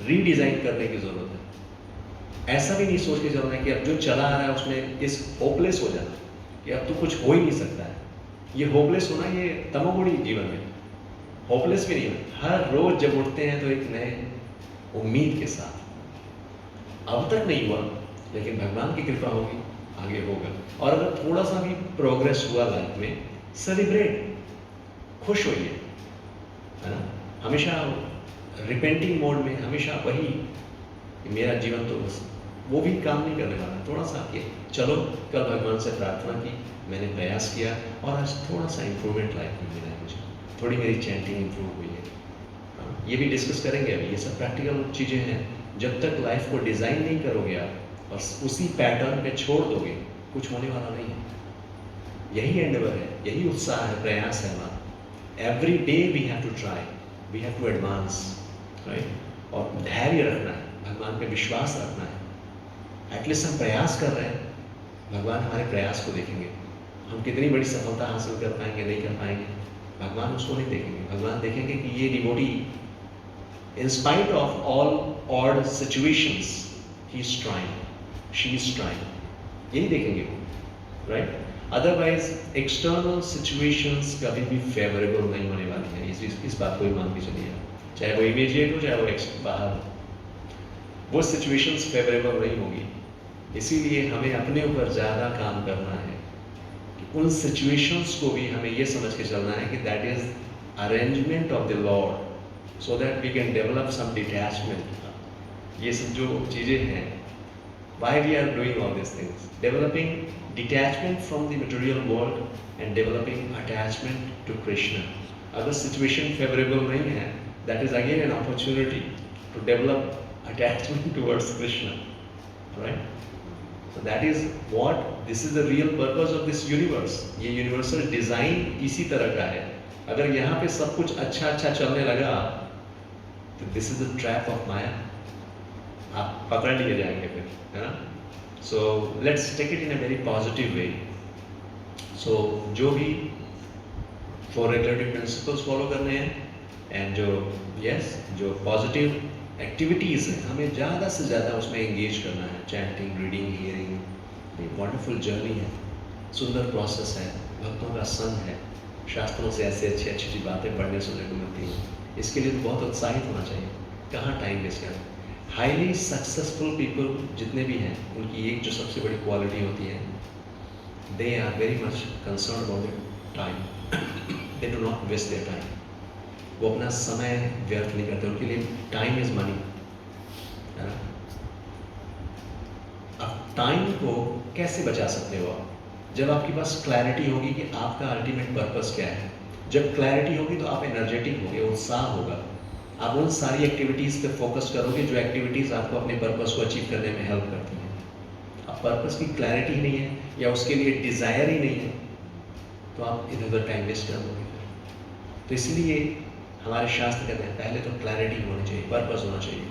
[SPEAKER 1] रीडिज़ाइन करने की ज़रूरत है। ऐसा भी नहीं सोच के चलना है कि अब जो चला आ रहा है उसमें इस होपलेस हो जाना कि अब तो कुछ हो ही नहीं सकता है। ये होपलेस होना ये तमोगुणी जीवन में, होपलेस भी नहीं होना। हर रोज़ जब उठते हैं तो एक नए उम्मीद के साथ, अब तक नहीं हुआ लेकिन भगवान की कृपा होगी, आगे होगा। और अगर थोड़ा सा भी प्रोग्रेस हुआ लाइफ में, सेलिब्रेट, खुश होइए, है ना। हमेशा रिपेंटिंग मोड में, हमेशा वही मेरा जीवन तो बस वो भी काम नहीं करने वाला। थोड़ा सा कि चलो कल भगवान से प्रार्थना की, मैंने प्रयास किया और आज थोड़ा सा इम्प्रूवमेंट लाइफ में मिला है मुझे, थोड़ी मेरी चैंटिंग इम्प्रूव हुई है। ये भी डिस्कस करेंगे अभी, ये सब प्रैक्टिकल चीज़ें हैं। जब तक लाइफ को डिज़ाइन नहीं करोगे आप और उसी पैटर्न पे छोड़ दोगे, कुछ होने वाला नहीं है। यही एंडेवर है, यही उत्साह है, प्रयास है हमारा। Every day we have to try, we have to advance, right. और धैर्य रखना है, भगवान पे विश्वास रखना है। एटलीस्ट हम प्रयास कर रहे हैं, भगवान हमारे प्रयास को देखेंगे। हम कितनी बड़ी सफलता हासिल कर पाएंगे, नहीं कर पाएंगे, भगवान उसको नहीं देखेंगे। भगवान देखेंगे कि ये devotee, in spite of all odd situations, he is trying, she is trying, यही देखेंगे वो, right? Otherwise external situations कभी भी favorable नहीं होने वाली है। इस बात को ही मान के चलिए, चाहे वो immediate हो चाहे वो बाहर हो, वो situations favorable नहीं होगी। इसीलिए हमें अपने ऊपर ज़्यादा काम करना है कि उन situations को भी हमें ये समझ के चलना है कि that is arrangement of the Lord, so that we can develop some detachment. ये सब जो चीज़ें हैं, why we are doing all these things, developing detachment from the material world and developing attachment to Krishna. अगर situation favorable नहीं है, that is again an opportunity to develop attachment towards Krishna, right? So that is what, this is the real purpose of this universe. ये universal design इसी तरह का है। अगर यहाँ पे सब कुछ अच्छा चलने लगा तो this is the trap of maya, आप पकड़ लिए जाएंगे फिर, है ना। So let's take it in a very positive way. So जो भी 4 रेगुलेटरी प्रिंसिपल्स फॉलो करने हैं, एंड जो पॉजिटिव एक्टिविटीज़ हैं, हमें ज़्यादा से ज़्यादा उसमें एंगेज करना है। चैंटिंग, रीडिंग, हियरिंग, एक वंडरफुल जर्नी है, सुंदर प्रोसेस है, भक्तों का संग है, शास्त्रों से ऐसे अच्छी अच्छी बातें पढ़ने सुनने को मिलती हैं। इसके लिए तो बहुत उत्साहित होना चाहिए, कहाँ टाइम वेस्ट करें। हाईली सक्सेसफुल पीपल जितने भी हैं, उनकी एक जो सबसे बड़ी क्वालिटी होती है, they are very much concern about time, they do not waste their time. वो अपना समय व्यर्थ नहीं करते, उनके लिए टाइम इज मनी, है ना। अब टाइम को कैसे बचा सकते हो आप? जब आपके पास क्लैरिटी होगी कि आपका अल्टीमेट पर्पस क्या है। जब क्लैरिटी होगी तो आप एनर्जेटिक होगे, उत्साह होगा, आप उन सारी एक्टिविटीज़ पे फोकस करोगे जो एक्टिविटीज़ आपको अपने पर्पस को अचीव करने में हेल्प करती हैं। अब पर्पस की क्लैरिटी ही नहीं है या उसके लिए डिज़ायर ही नहीं है, तो आप इधर उधर टाइम वेस्ट कर दोगे फिर। तो इसलिए हमारे शास्त्र कहते हैं पहले तो क्लैरिटी होनी चाहिए, पर्पस होना चाहिए।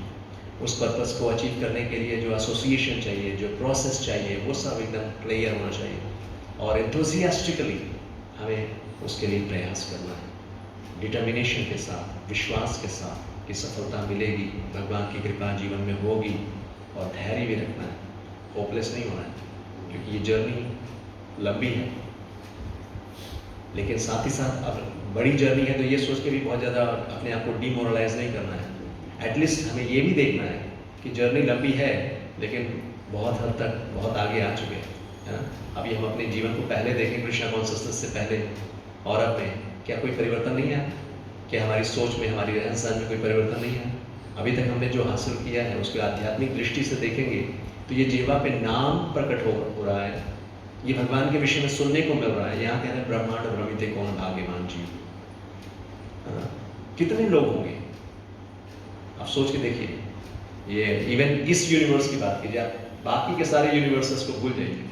[SPEAKER 1] उस पर्पस को अचीव करने के लिए जो एसोसिएशन चाहिए, जो प्रोसेस चाहिए, वो सब एकदम क्लियर होना चाहिए और एंथुसियास्टिकली हमें उसके लिए प्रयास करना है, डिटर्मिनेशन के साथ, विश्वास के साथ कि सफलता मिलेगी, भगवान की कृपा जीवन में होगी, और धैर्य भी रखना है, होपलेस नहीं होना है, क्योंकि ये जर्नी लंबी है। लेकिन साथ ही साथ अब बड़ी जर्नी है तो ये सोच के भी बहुत ज़्यादा अपने आप को डिमोरलाइज नहीं करना है। एटलीस्ट हमें ये भी देखना है कि जर्नी लंबी है लेकिन बहुत हद तक बहुत आगे आ चुके हैं, है ना। अभी हम अपने जीवन को पहले देखें, कृष्णा कॉन्शियसनेस से पहले और अब में क्या कोई परिवर्तन नहीं है? क्या हमारी सोच में, हमारी रहन सहन में कोई परिवर्तन नहीं है? अभी तक हमने जो हासिल किया है उसके आध्यात्मिक दृष्टि से देखेंगे तो ये जीवा पे नाम प्रकट हो रहा है, ये भगवान के विषय में सुनने को मिल रहा है। यहाँ कह रहे हैं ब्रह्मांड भ्रमिते कौन भाग्यवान जीव, कितने लोग होंगे आप सोच के देखिए। ये इवन इस यूनिवर्स की बात कीजिए, आप बाकी के सारे यूनिवर्सेस को भूल जाइए,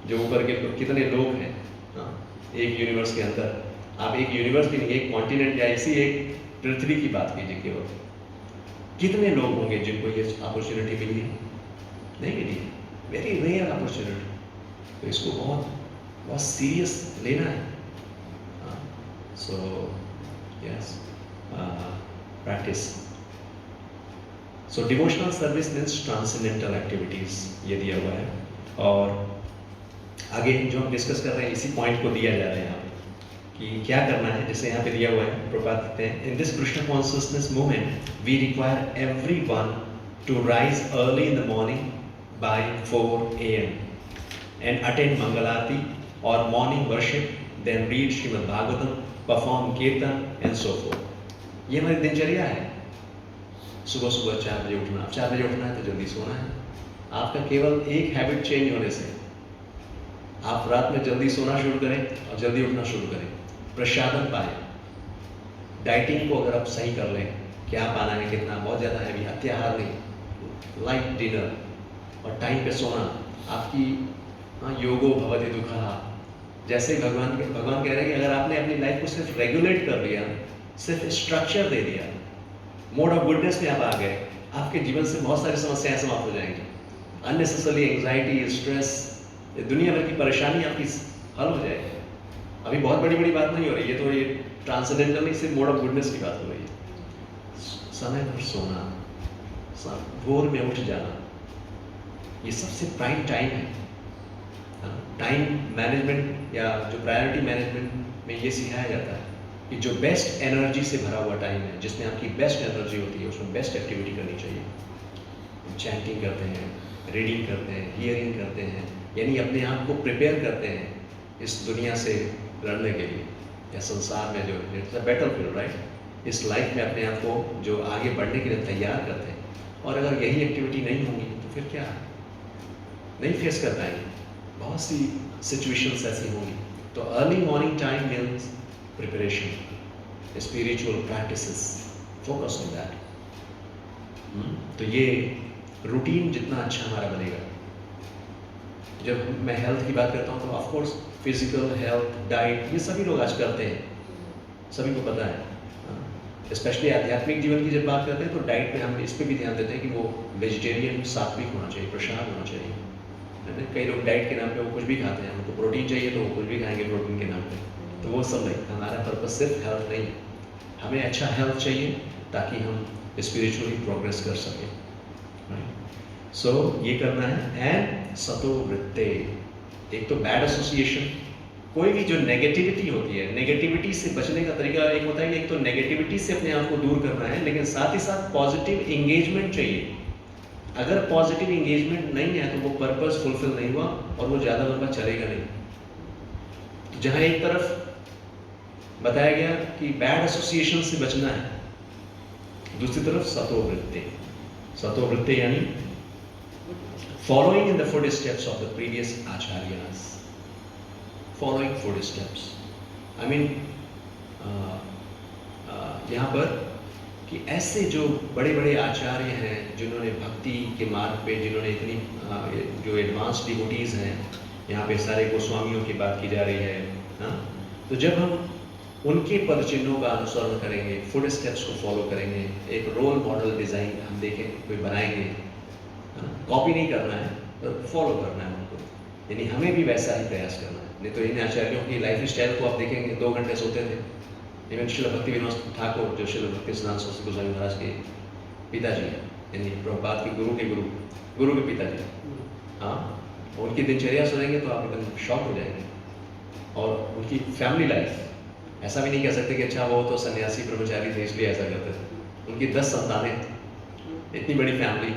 [SPEAKER 1] जो ऊपर के कितने लोग हैं एक यूनिवर्स के अंदर। आप एक यूनिवर्स भी नहीं, एक कॉन्टिनेंट या इसी एक पृथ्वी की बात कीजिए केवल, कितने लोग होंगे जिनको ये अपॉर्चुनिटी मिली है? नहीं मिली है, वेरी रेयर अपॉर्चुनिटी। तो इसको बहुत बहुत सीरियस लेना है। So yes, practice. So devotional service means transcendental activities, ये दिया हुआ है। और आगे जो हम डिस्कस कर रहे हैं इसी पॉइंट को दिया जा रहा है यहाँ पे कि क्या करना है, जैसे यहाँ पे दिया हुआ है। प्रभुपाद कहते हैं in this Krishna consciousness movement we require everyone to rise early in the morning by 4 AM and attend Mangalarti or morning worship, then read Srimad Bhagavatam, perform Kirtan and so forth. ये हमारी दिनचर्या है। सुबह सुबह 4 बजे उठना। 4 बजे उठना है तो जल्दी सोना है। आपका केवल एक हैबिट चेंज होने से आप रात में जल्दी सोना शुरू करें और जल्दी उठना शुरू करें, प्रसादन पाएं। डाइटिंग को अगर आप सही कर लें, क्या पाना है, कितना, बहुत ज़्यादा हैवी अत्याहार नहीं, लाइट डिनर और टाइम पे सोना, आपकी योगो भवति दुखा। जैसे भगवान कह रहे हैं कि अगर आपने अपनी लाइफ को सिर्फ रेगुलेट कर लिया, सिर्फ स्ट्रक्चर दे दिया, मोड ऑफ गुडनेस में आप आ गए, आपके जीवन से बहुत सारी समस्याएं समाप्त हो जाएंगी। अननेसेसरी एंग्जाइटी, स्ट्रेस, दुनिया भर की परेशानी आपकी हल हो जाएगी। अभी बहुत बड़ी बड़ी बात नहीं हो रही है, तो ये ट्रांसेंडेंटल नहीं, सिर्फ मोड ऑफ गुडनेस की बात हो रही है। समय पर सोना, भोर में उठ जाना, ये सबसे प्राइम टाइम है। टाइम मैनेजमेंट या जो प्रायोरिटी मैनेजमेंट में ये सिखाया जाता है कि जो बेस्ट एनर्जी से भरा हुआ टाइम है, जिसमें आपकी बेस्ट एनर्जी होती है, उसमें बेस्ट एक्टिविटी करनी चाहिए। चैंटिंग करते हैं, रीडिंग करते हैं, हियरिंग करते हैं, यानी अपने आप को प्रिपेयर करते हैं इस दुनिया से लड़ने के लिए, या संसार में जो इट्स अ बैटलफील्ड, राइट। इस लाइफ में अपने आप को जो आगे बढ़ने के लिए तैयार करते हैं। और अगर यही एक्टिविटी नहीं होगी तो फिर क्या, नहीं फेस कर पाएंगे, बहुत सी सिचुएशंस ऐसी होंगी। तो early morning time means preparation, spiritual practices, focus on that. तो ये रूटीन जितना अच्छा हमारा बनेगा। जब मैं हेल्थ की बात करता हूँ तो ऑफकोर्स फिजिकल हेल्थ, डाइट, ये सभी लोग आज करते हैं, सभी को पता है। स्पेशली आध्यात्मिक जीवन की जब बात करते हैं तो डाइट में हम इस पर भी ध्यान देते हैं कि वो वेजिटेरियन, सात्विक होना चाहिए, प्रसाद होना चाहिए। कई लोग डाइट के नाम पे वो कुछ भी खाते हैं, उनको प्रोटीन चाहिए तो वो कुछ भी खाएंगे प्रोटीन के नाम पे। तो वो सब नहीं, हमारा पर्पस सिर्फ हेल्थ नहीं है, हमें अच्छा हेल्थ चाहिए ताकि हम स्पिरिचुअली प्रोग्रेस कर सकें। सो ये करना है। एंड सतो वृत्ते, एक तो बैड एसोसिएशन, कोई भी जो नेगेटिविटी होती है, नेगेटिविटी से बचने का तरीका एक होता है कि एक तो नेगेटिविटी से अपने आप को दूर करना है, लेकिन साथ ही साथ पॉजिटिव एंगेजमेंट चाहिए। अगर पॉजिटिव एंगेजमेंट नहीं है तो वो पर्पस फुलफिल नहीं हुआ और वो ज़्यादा लंबा चलेगा नहीं। जहाँ एक तरफ बताया गया कि बैड एसोसिएशन से बचना है, दूसरी तरफ सतोवृत्ति। सतोवृत्ति यानी following in the footsteps of the previous acharyas, following footsteps. I mean, यहाँ पर कि ऐसे जो बड़े बड़े आचार्य हैं जिन्होंने भक्ति के मार्ग पे, जिन्होंने इतनी जो एडवांस डिवोटीज हैं, यहाँ पे सारे गोस्वामियों की बात की जा रही है, हाँ, तो जब हम उनके पद चिन्हों का अनुसरण करेंगे, फुट स्टेप्स को फॉलो करेंगे, एक रोल मॉडल डिज़ाइन हम देखें कोई बनाएंगे, कॉपी नहीं करना है तो फॉलो करना है उनको, यानी हमें भी वैसा ही प्रयास करना है। नहीं तो इन आचार्यों की लाइफ स्टाइल को आप देखेंगे, 2 घंटे सोते थे। इवन श्रील भक्ति विनोद ठाकुर जो श्रील भक्ति सिद्धांत सरस्वती गोस्वामी महाराज के पिताजी हैं, यानी प्रभुपाद के गुरु के पिताजी, हाँ, उनकी दिनचर्या सुनेंगे तो आप एकदम शॉक हो जाएंगे। और उनकी फैमिली लाइफ, ऐसा भी नहीं कह सकते कि अच्छा वो तो सन्यासी ब्रह्मचारी थे इसलिए ऐसा करते थे। उनकी 10 संतानें, इतनी बड़ी फैमिली,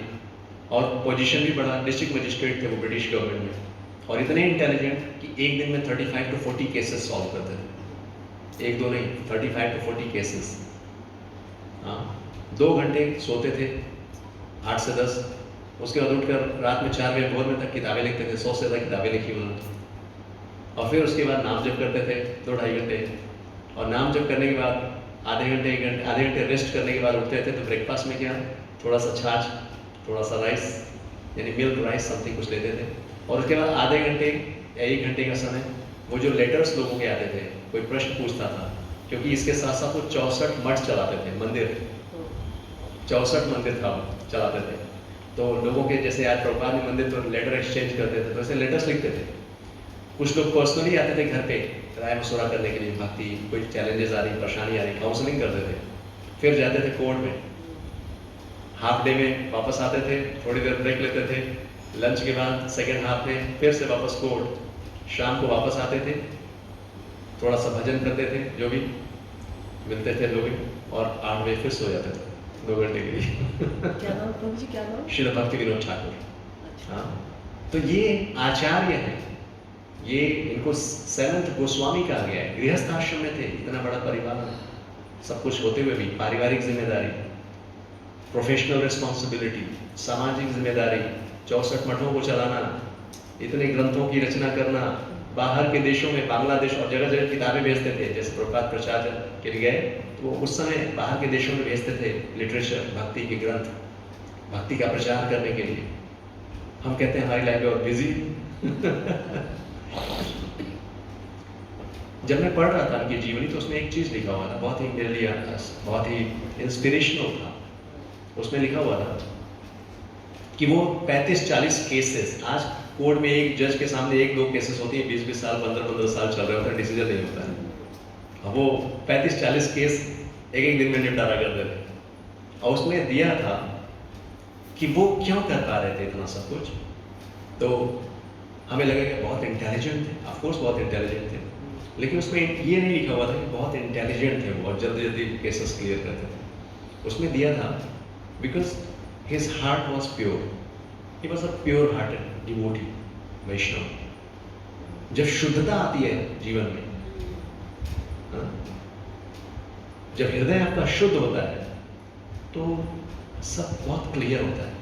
[SPEAKER 1] और पोजीशन भी बड़ा, डिस्ट्रिक्ट मजिस्ट्रेट थे वो ब्रिटिश गवर्नमेंट में, और इतने इंटेलिजेंट कि एक दिन में 35 to 40 केसेस सॉल्व करते थे। एक दो नहीं, 35 to 40 केसेस। हाँ, 2 घंटे सोते थे 8 से 10, उसके बाद उठकर रात में 4 बजे भोर में तक किताबें लिखते थे, 100 से ज़्यादा किताबें लिखी उन्होंने। और फिर उसके बाद नाम जप करते थे 2-2.5 घंटे, और नाम जप करने के बाद आधे घंटे रेस्ट करने के बाद उठते थे। तो ब्रेकफास्ट में क्या, थोड़ा सा छाछ, थोड़ा सा राइस, यानी मिल्क राइस समथिंग कुछ लेते थे। और उसके बाद आधे घंटे या 1 घंटे का समय वो जो लेटर्स लोगों के आते थे, कोई प्रश्न पूछता था, क्योंकि इसके साथ साथ वो 64 मठ चलाते थे, मंदिर, 64 मंदिर था चलाते थे। तो लोगों के जैसे आज प्रभुपाद ने मंदिर तो लेटर एक्सचेंज करते थे, तो ऐसे लेटर्स लिखते थे। कुछ लोग पर्सनली आते थे घर पे राय मशवरा करने के लिए, भक्ति कोई चैलेंजेस आ रही, परेशानी आ रही, काउंसलिंग करते थे। फिर जाते थे कोर्ट में, हाफ डे में वापस आते थे, थोड़ी देर ब्रेक लेते थे, लंच के बाद सेकेंड हाफ में फिर से वापस कोर्ट, शाम को वापस आते थे, थोड़ा सा भजन करते थे जो भी मिलते थे लोग, और 8 बजे फिर सो जाते थे 2 घंटे के लिए।
[SPEAKER 4] क्या नाम प्रभु जी, क्या नाम?
[SPEAKER 1] श्रील भक्ति विनोद ठाकुर। हाँ, तो ये आचार्य हैं, ये इनको 7th गोस्वामी कहा गया है। गृहस्थ आश्रम में थे, इतना बड़ा परिवार, सब कुछ होते हुए भी पारिवारिक जिम्मेदारी, प्रोफेशनल रिस्पॉन्सिबिलिटी, सामाजिक जिम्मेदारी, 64 मठों को चलाना, इतने ग्रंथों की रचना करना, बाहर के देशों में, बांग्लादेश और जगह जगह किताबें भेजते थे। जैसे प्रभुपाद प्रचार के लिए गए तो उस समय बाहर के देशों में भेजते थे लिटरेचर, भक्ति के ग्रंथ, भक्ति का प्रचार करने के लिए। हम कहते हैं हमारी लाइफ बहुत बिजी। जब मैं पढ़ रहा था उनकी जीवनी तो उसमें एक चीज लिखा हुआ था, बहुत ही मेरे लिए बहुत ही इंस्पिरेशनल था। उसमें लिखा हुआ था कि वो 35-40 केसेस, आज कोर्ट में एक जज के सामने 1-2 केसेस होती हैं, 20-20 साल 15-15 साल चल रहे होते हैं, डिसीजन नहीं होता है। अब वो 35-40 केस एक दिन में निपटारा करते थे। और उसमें दिया था कि वो क्यों कर पा रहे थे इतना सब कुछ। तो हमें लगा कि बहुत इंटेलिजेंट थे, ऑफकोर्स बहुत इंटेलिजेंट थे, लेकिन उसमें ये नहीं लिखा हुआ था कि बहुत इंटेलिजेंट थे वो और जल्दी जल्दी केसेस क्लियर करते थे। उसमें दिया था because his heart was pure, he was a pure hearted devotee Vaishnava. जब शुद्धता आती है जीवन में, हाँ? जब हृदय आपका शुद्ध होता है तो सब बहुत क्लियर होता है।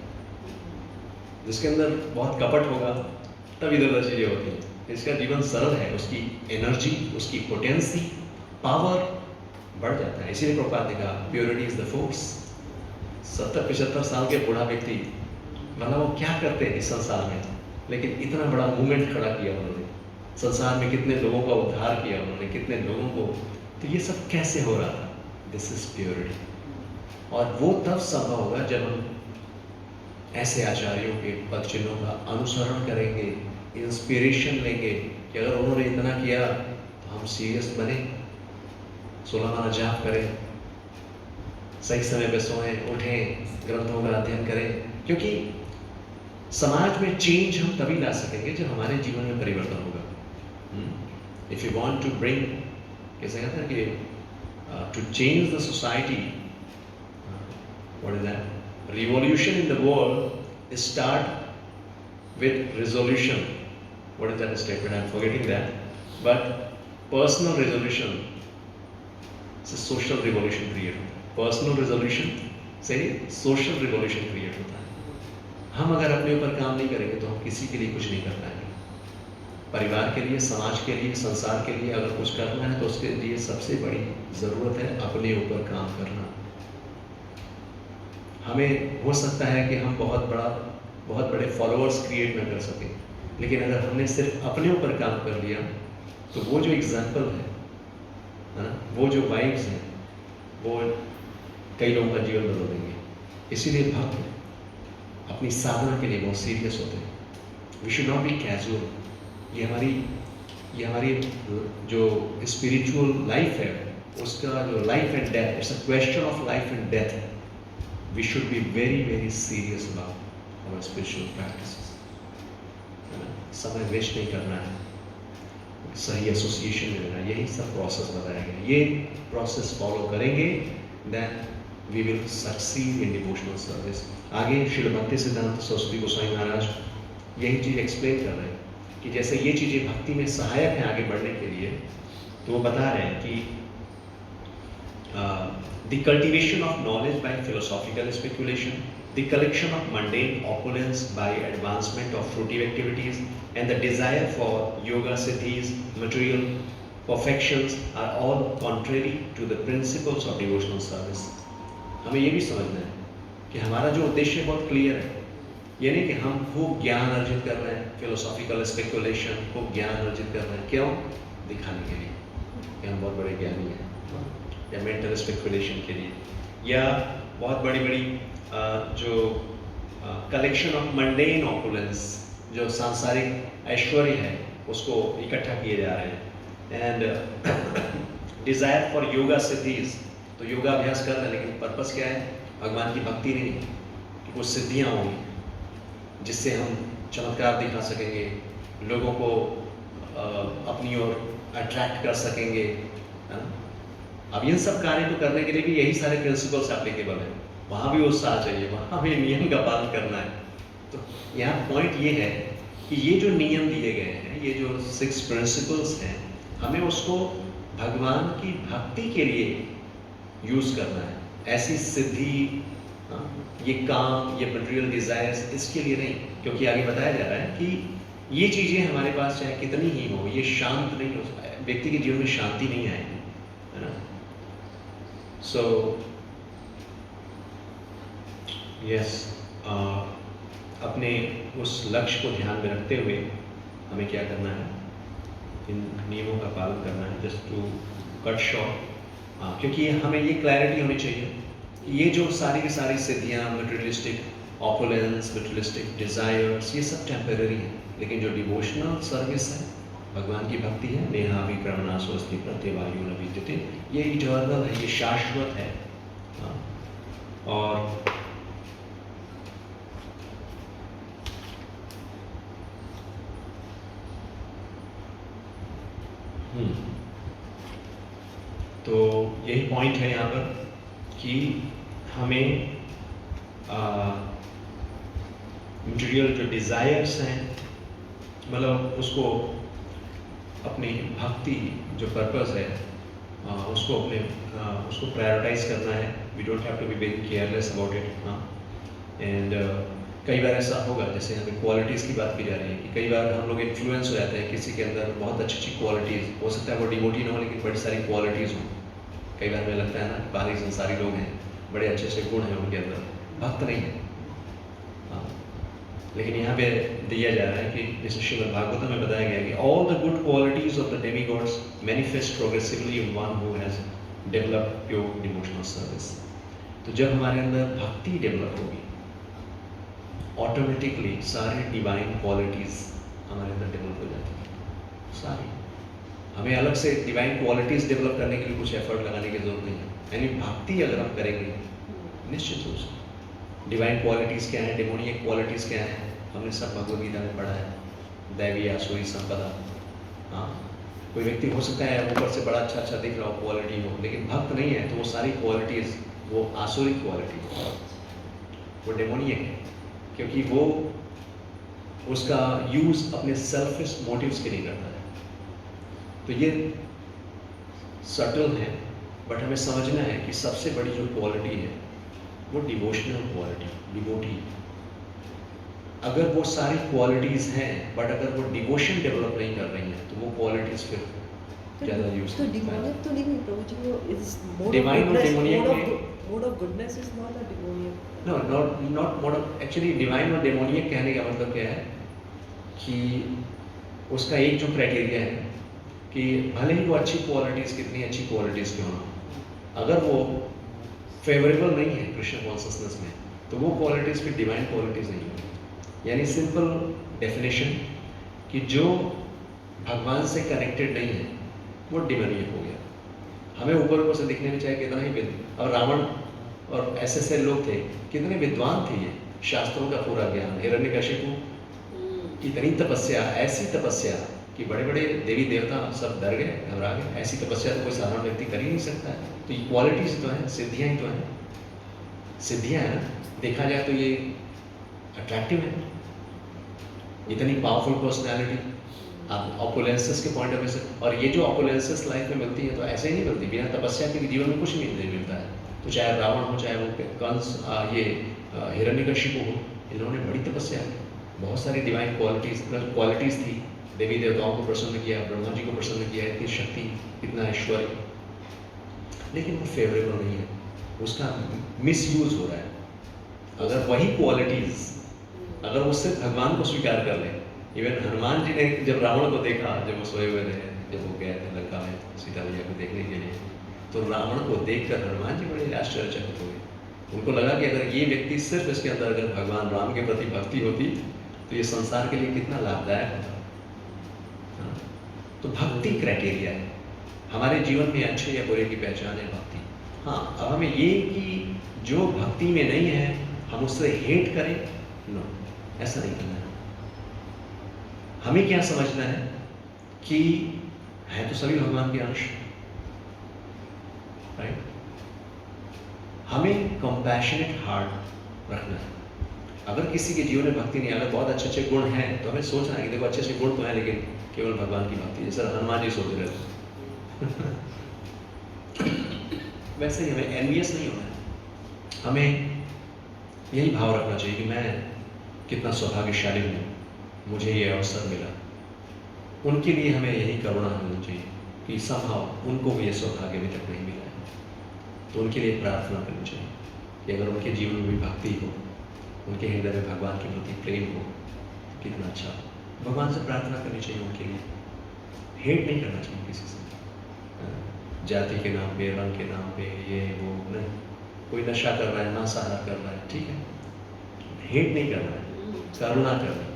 [SPEAKER 1] जिसके अंदर बहुत कपट होगा तब इधर उधर चीजें होती हैं। इसका जीवन सरल है, उसकी एनर्जी, उसकी पोटेंसी, पावर बढ़ जाता है। इसीलिए प्रभुपाद ने कहा प्योरिटी इज द फोर्स। 70-75 साल के बूढ़ा व्यक्ति, मतलब वो क्या करते हैं इस संसार में, लेकिन इतना बड़ा मूवमेंट खड़ा किया उन्होंने, संसार में कितने लोगों का उद्धार किया उन्होंने, कितने लोगों को। तो ये सब कैसे हो रहा था? This is purity. और वो तब संभव होगा जब हम ऐसे आचार्यों के पद चिन्हों का अनुसरण करेंगे, इंस्पिरेशन लेंगे कि अगर उन्होंने इतना किया तो हम सीरियस बने, 16 माला जाप करें, सही समय पे सोएं, उठें, ग्रंथों का अध्ययन करें। क्योंकि समाज में चेंज हम तभी ला सकेंगे जब हमारे जीवन में परिवर्तन होगा। If you want to bring, कैसे कहते हैं कि to change the society, what is that? Revolution in the world start with resolution. What is that statement? I'm forgetting that. But personal resolution से social revolution create होता है. Personal resolution से social revolution create होता है. हम अगर अपने ऊपर काम नहीं करेंगे तो हम किसी के लिए कुछ नहीं कर पाएंगे. परिवार के लिए, समाज के लिए, संसार के लिए अगर कुछ करना है तो उसके लिए सबसे बड़ी ज़रूरत है अपने ऊपर काम करना. हमें हो सकता है कि हम बहुत बड़े फॉलोअर्स क्रिएट न कर सकें, लेकिन अगर हमने सिर्फ अपने ऊपर काम कर लिया तो वो जो एग्जाम्पल है ना, वो जो वाइब्स हैं, वो कई लोगों का जीवन बदल देंगे. इसीलिए भक्त अपनी साधना के लिए बहुत सीरियस होते हैं. We should not be casual. ये हमारी जो स्पिरिचुअल लाइफ है, उसका जो life and death, it's a question of life and death. We should be very very serious about our spiritual practices. समय वेस्ट नहीं करना है, सही एसोसिएशन में रहना, यही सब प्रोसेस बताया गया. ये प्रोसेस फॉलो करेंगे then we will succeed in devotional service. आगे श्रील भक्ति सिद्धांत सरस्वती गोस्वामी महाराज यही चीज़ एक्सप्लेन कर रहे हैं कि जैसे ये चीज़ें भक्ति में सहायक हैं आगे बढ़ने के लिए, तो वो बता रहे हैं कि the cultivation of knowledge by philosophical speculation, the collection of mundane opulence by advancement of fruitive activities, and the desire for yoga siddhis, material perfections are all contrary to the principles of devotional service. हमें ये भी समझना है कि हमारा जो उद्देश्य बहुत क्लियर है. ये नहीं कि हम खूब ज्ञान अर्जित कर रहे हैं, फिलोसॉफिकल स्पेकुलेशन, खूब ज्ञान अर्जित कर रहे हैं. क्यों? दिखाने के लिए कि हम बहुत बड़े ज्ञानी हैं, या मेंटल स्पेकुलेशन के लिए, या बहुत बड़ी जो कलेक्शन ऑफ मंडेन ऑपुलेंस, जो सांसारिक ऐश्वर्य है, उसको इकट्ठा किए जा रहे हैं. And desire for yoga siddhis, तो योगा अभ्यास कर रहे हैं, लेकिन पर्पस क्या है? भगवान की भक्ति नहीं, कि कुछ सिद्धियाँ होंगी जिससे हम चमत्कार दिखा सकेंगे, लोगों को अपनी ओर अट्रैक्ट कर सकेंगे. अब इन सब कार्य को करने के लिए भी यही सारे प्रिंसिपल्स एप्लीकेबल हैं. वहाँ भी उत्साह चाहिए, वहाँ भी नियम का पालन करना है. तो यहाँ पॉइंट ये है कि ये जो नियम दिए गए हैं, ये जो 6 प्रिंसिपल्स हैं, हमें उसको भगवान की भक्ति के लिए यूज़ करना है. ऐसी सिद्धि, ये काम, ये मटेरियल डिज़ायर्स, इसके लिए नहीं. क्योंकि आगे बताया जा रहा है कि ये चीज़ें हमारे पास चाहे कितनी ही हो, ये शांत नहीं हो, व्यक्ति के जीवन में शांति नहीं आएगी, है ना. सो यस, अपने उस लक्ष्य को ध्यान में रखते हुए हमें क्या करना है? इन नियमों का पालन करना है, जस्ट टू कट शॉर्ट. क्योंकि हमें ये क्लैरिटी होनी चाहिए, ये जो सारी की सारी सिद्धियाँ, मटेरियलिस्टिक ऑपुलेंस, मटेरियलिस्टिक डिज़ायर्स, ये सब टेम्पररी हैं. लेकिन जो डिवोशनल सर्विस है, भगवान की भक्ति है, नेहाभि क्रमणा स्वस्ति प्रत्यवायु न विद्यते, ये इटर्नल है, ये शाश्वत है. और तो यही पॉइंट है यहाँ पर कि हमें मटेरियल जो डिज़ायर्स हैं, मतलब उसको अपनी भक्ति जो पर्पस है, उसको उसको प्रायोरिटाइज करना है. We don't have to be very careless about it. And कई बार ऐसा होगा, जैसे हमें क्वालिटीज़ की बात की जा रही है, कि कई बार हम लोग इन्फ्लुएंस हो जाते हैं किसी के अंदर बहुत अच्छी क्वालिटीज़, हो सकता है वो डिवोटी ना हो, लेकिन बड़ी सारी क्वालिटीज़ हों. कई बार हमें लगता है ना, बाहरी संसारी लोग हैं, बड़े अच्छे अच्छे गुण हैं उनके अंदर, भक्त नहीं है. लेकिन यहाँ पे दिया जा रहा है कि जैसे श्रीमद् भागवतम में बताया गया है कि all the good qualities of the demigods manifest progressively in one who has developed pure devotional service. तो जब हमारे अंदर भक्ति डेवलप होगी, ऑटोमेटिकली सारे डिवाइन क्वालिटीज़ हमारे अंदर डेवलप हो जाती हैं. सारी, हमें अलग से डिवाइन क्वालिटीज़ डेवलप करने के लिए कुछ एफर्ट लगाने की जरूरत नहीं है. यानी भक्ति अगर हम करेंगे, निश्चित रूप से डिवाइन क्वालिटीज़ क्या हैं, डेमोनियक क्वालिटीज़ क्या हैं, हमने सब भगवद गीता में पढ़ा है. दैवी आसुरी संपदा, हाँ, कोई व्यक्ति हो सकता है ऊपर से बड़ा अच्छा अच्छा दिख रहा हो, क्वालिटी हो, लेकिन भक्त नहीं है तो वो सारी क्वालिटीज वो आसुरिक क्वालिटी हो, वो डेमोनियक है, क्योंकि वो उसका यूज अपने सेल्फिश मोटिव्स के लिए करता है। तो ये सटल है, बट हमें समझना है कि सबसे बड़ी जो क्वालिटी है वो डिवोशनल क्वालिटी, डिवोटी। अगर वो सारी क्वालिटीज हैं बट अगर वो डिवोशन डेवलप नहीं कर रही हैं तो वो क्वालिटीज फिर ज़्यादा यूज
[SPEAKER 4] तो डिमोनियक तो नहीं प्रभु जी, वो इज
[SPEAKER 1] Divine और demoniac में-
[SPEAKER 4] mode of goodness is not a demoniac.
[SPEAKER 1] No not mode of, actually divine और डेमोनियक कहने का मतलब क्या है कि उसका एक जो क्राइटेरिया है कि भले ही वो अच्छी क्वालिटीज़, कितनी अच्छी क्वालिटीज़ क्यों ना, अगर वो फेवरेबल नहीं है कृष्ण कॉन्शसनेस में तो वो क्वालिटीज़ फिर डिवाइन क्वालिटीज़ नहीं होगी। यानी सिंपल डेफिनेशन कि जो भगवान से कनेक्टेड नहीं है वो डिमोनियक हो गया। हमें ऊपर ऊपर से दिखने में चाहे कितना ही अब रावण और ऐसे लोग थे, कितने विद्वान थे, ये शास्त्रों का पूरा ज्ञान, हिरण्यकशिपु इतनी तपस्या, ऐसी तपस्या कि बड़े बड़े देवी देवता सब डर गए, घबरा गए। ऐसी तपस्या तो कोई साधारण व्यक्ति कर ही नहीं सकता है। तो ये क्वालिटीज तो हैं, सिद्धियाँ ही तो हैं, सिद्धियाँ हैं ना, देखा जाए तो ये अट्रैक्टिव है, इतनी पावरफुल पर्सनैलिटी आप ऑपुलेंसेस के पॉइंट ऑफ व्यू से। और ये जो ऑपुलेंसेस लाइफ में मिलती है तो ऐसे ही नहीं मिलती, बिना तपस्या के जीवन में कुछ नहीं मिलता है। तो चाहे रावण हो, चाहे वो कंस, ये हिरण्यकशिपु हो, इन्होंने बड़ी तपस्या की, बहुत सारी डिवाइन क्वालिटीज़ थी, देवी देवताओं को प्रसन्न किया, ब्रह्मा जी को प्रसन्न किया, इतनी शक्ति, इतना ऐश्वर्य, लेकिन वो फेवरेबल नहीं है, उसका मिसयूज हो रहा है। अगर वही क्वालिटीज़ अगर वो सिर्फ भगवान को स्वीकार कर ले, इवन हनुमान जी ने जब रावण को देखा, जब वो सोए हुए थे, जब वो गए थे लंका में सीता मैया को देखने के लिए, तो रावण को देखकर हनुमान जी बड़े आश्चर्यचकित हो गए। उनको लगा कि अगर ये व्यक्ति सिर्फ इसके अंदर अगर भगवान राम के प्रति भक्ति होती तो ये संसार के लिए कितना लाभदायक होता। हाँ? तो भक्ति क्राइटेरिया है हमारे जीवन में, अच्छे या बुरे की पहचान है भक्ति। हाँ, अब हमें ये कि जो भक्ति में नहीं है हम उससे हेट करें, नो, ऐसा नहीं करना है। हमें क्या समझना है कि है तो सभी भगवान के अंश, राइट। हमें कंपैशनेट हार्ट रखना है। अगर किसी के जीवन में भक्ति नहीं, अगर बहुत अच्छे अच्छे गुण हैं तो हमें सोचना है कि देखो अच्छे अच्छे गुण तो हैं लेकिन केवल भगवान की भक्ति, जैसे हनुमान जी सोच रहे थे वैसे ही हमें एनवियस नहीं होना है। हमें यही भाव रखना चाहिए कि मैं कितना सौभाग्यशाली हूँ, मुझे ये अवसर मिला। उनके लिए हमें यही करुणा होनी चाहिए कि संभव उनको भी ये सौभाग्य अभी तक नहीं मिला है, तो उनके लिए प्रार्थना करनी चाहिए कि अगर उनके जीवन में भी भक्ति हो, उनके हृदय में भगवान के प्रति प्रेम हो, तो कितना अच्छा। भगवान से प्रार्थना करनी चाहिए उनके लिए, हेट नहीं करना चाहिए किसी से, जाति के नाम पे, रंग के नाम पे, ये वो नहीं। कोई नशा कर रहा है, मांसाहार कर रहा है, ठीक है, हेट नहीं करना है, करुणा करना है।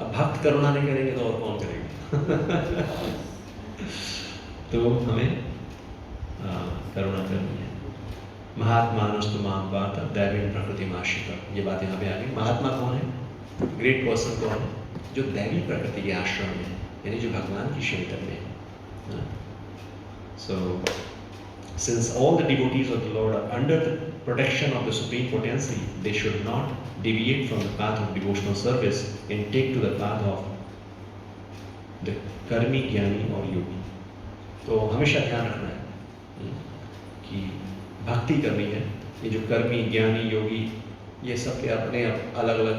[SPEAKER 1] अब भक्त करुणा नहीं करेंगे तो और कौन करेगा तो हमें करुणा करनी है। महात्मानुस्तु माम वात दैवीं प्रकृति आश्रिता, ये बात यहाँ पे आ गई। महात्मा कौन है? ग्रेट पर्सन कौन है? जो दैवी प्रकृति के आश्रम में है, यानी जो भगवान की क्षेत्र में है। So, since all the devotees of the Lord are under the protection of the Supreme Potency, they should not deviate from the path of devotional service and take to the path of the कर्मी, ज्ञानी और योगी। तो हमेशा ध्यान रखना है कि भक्ति करनी है। ये जो कर्मी, ज्ञानी, योगी, ये सब के अपने अलग अलग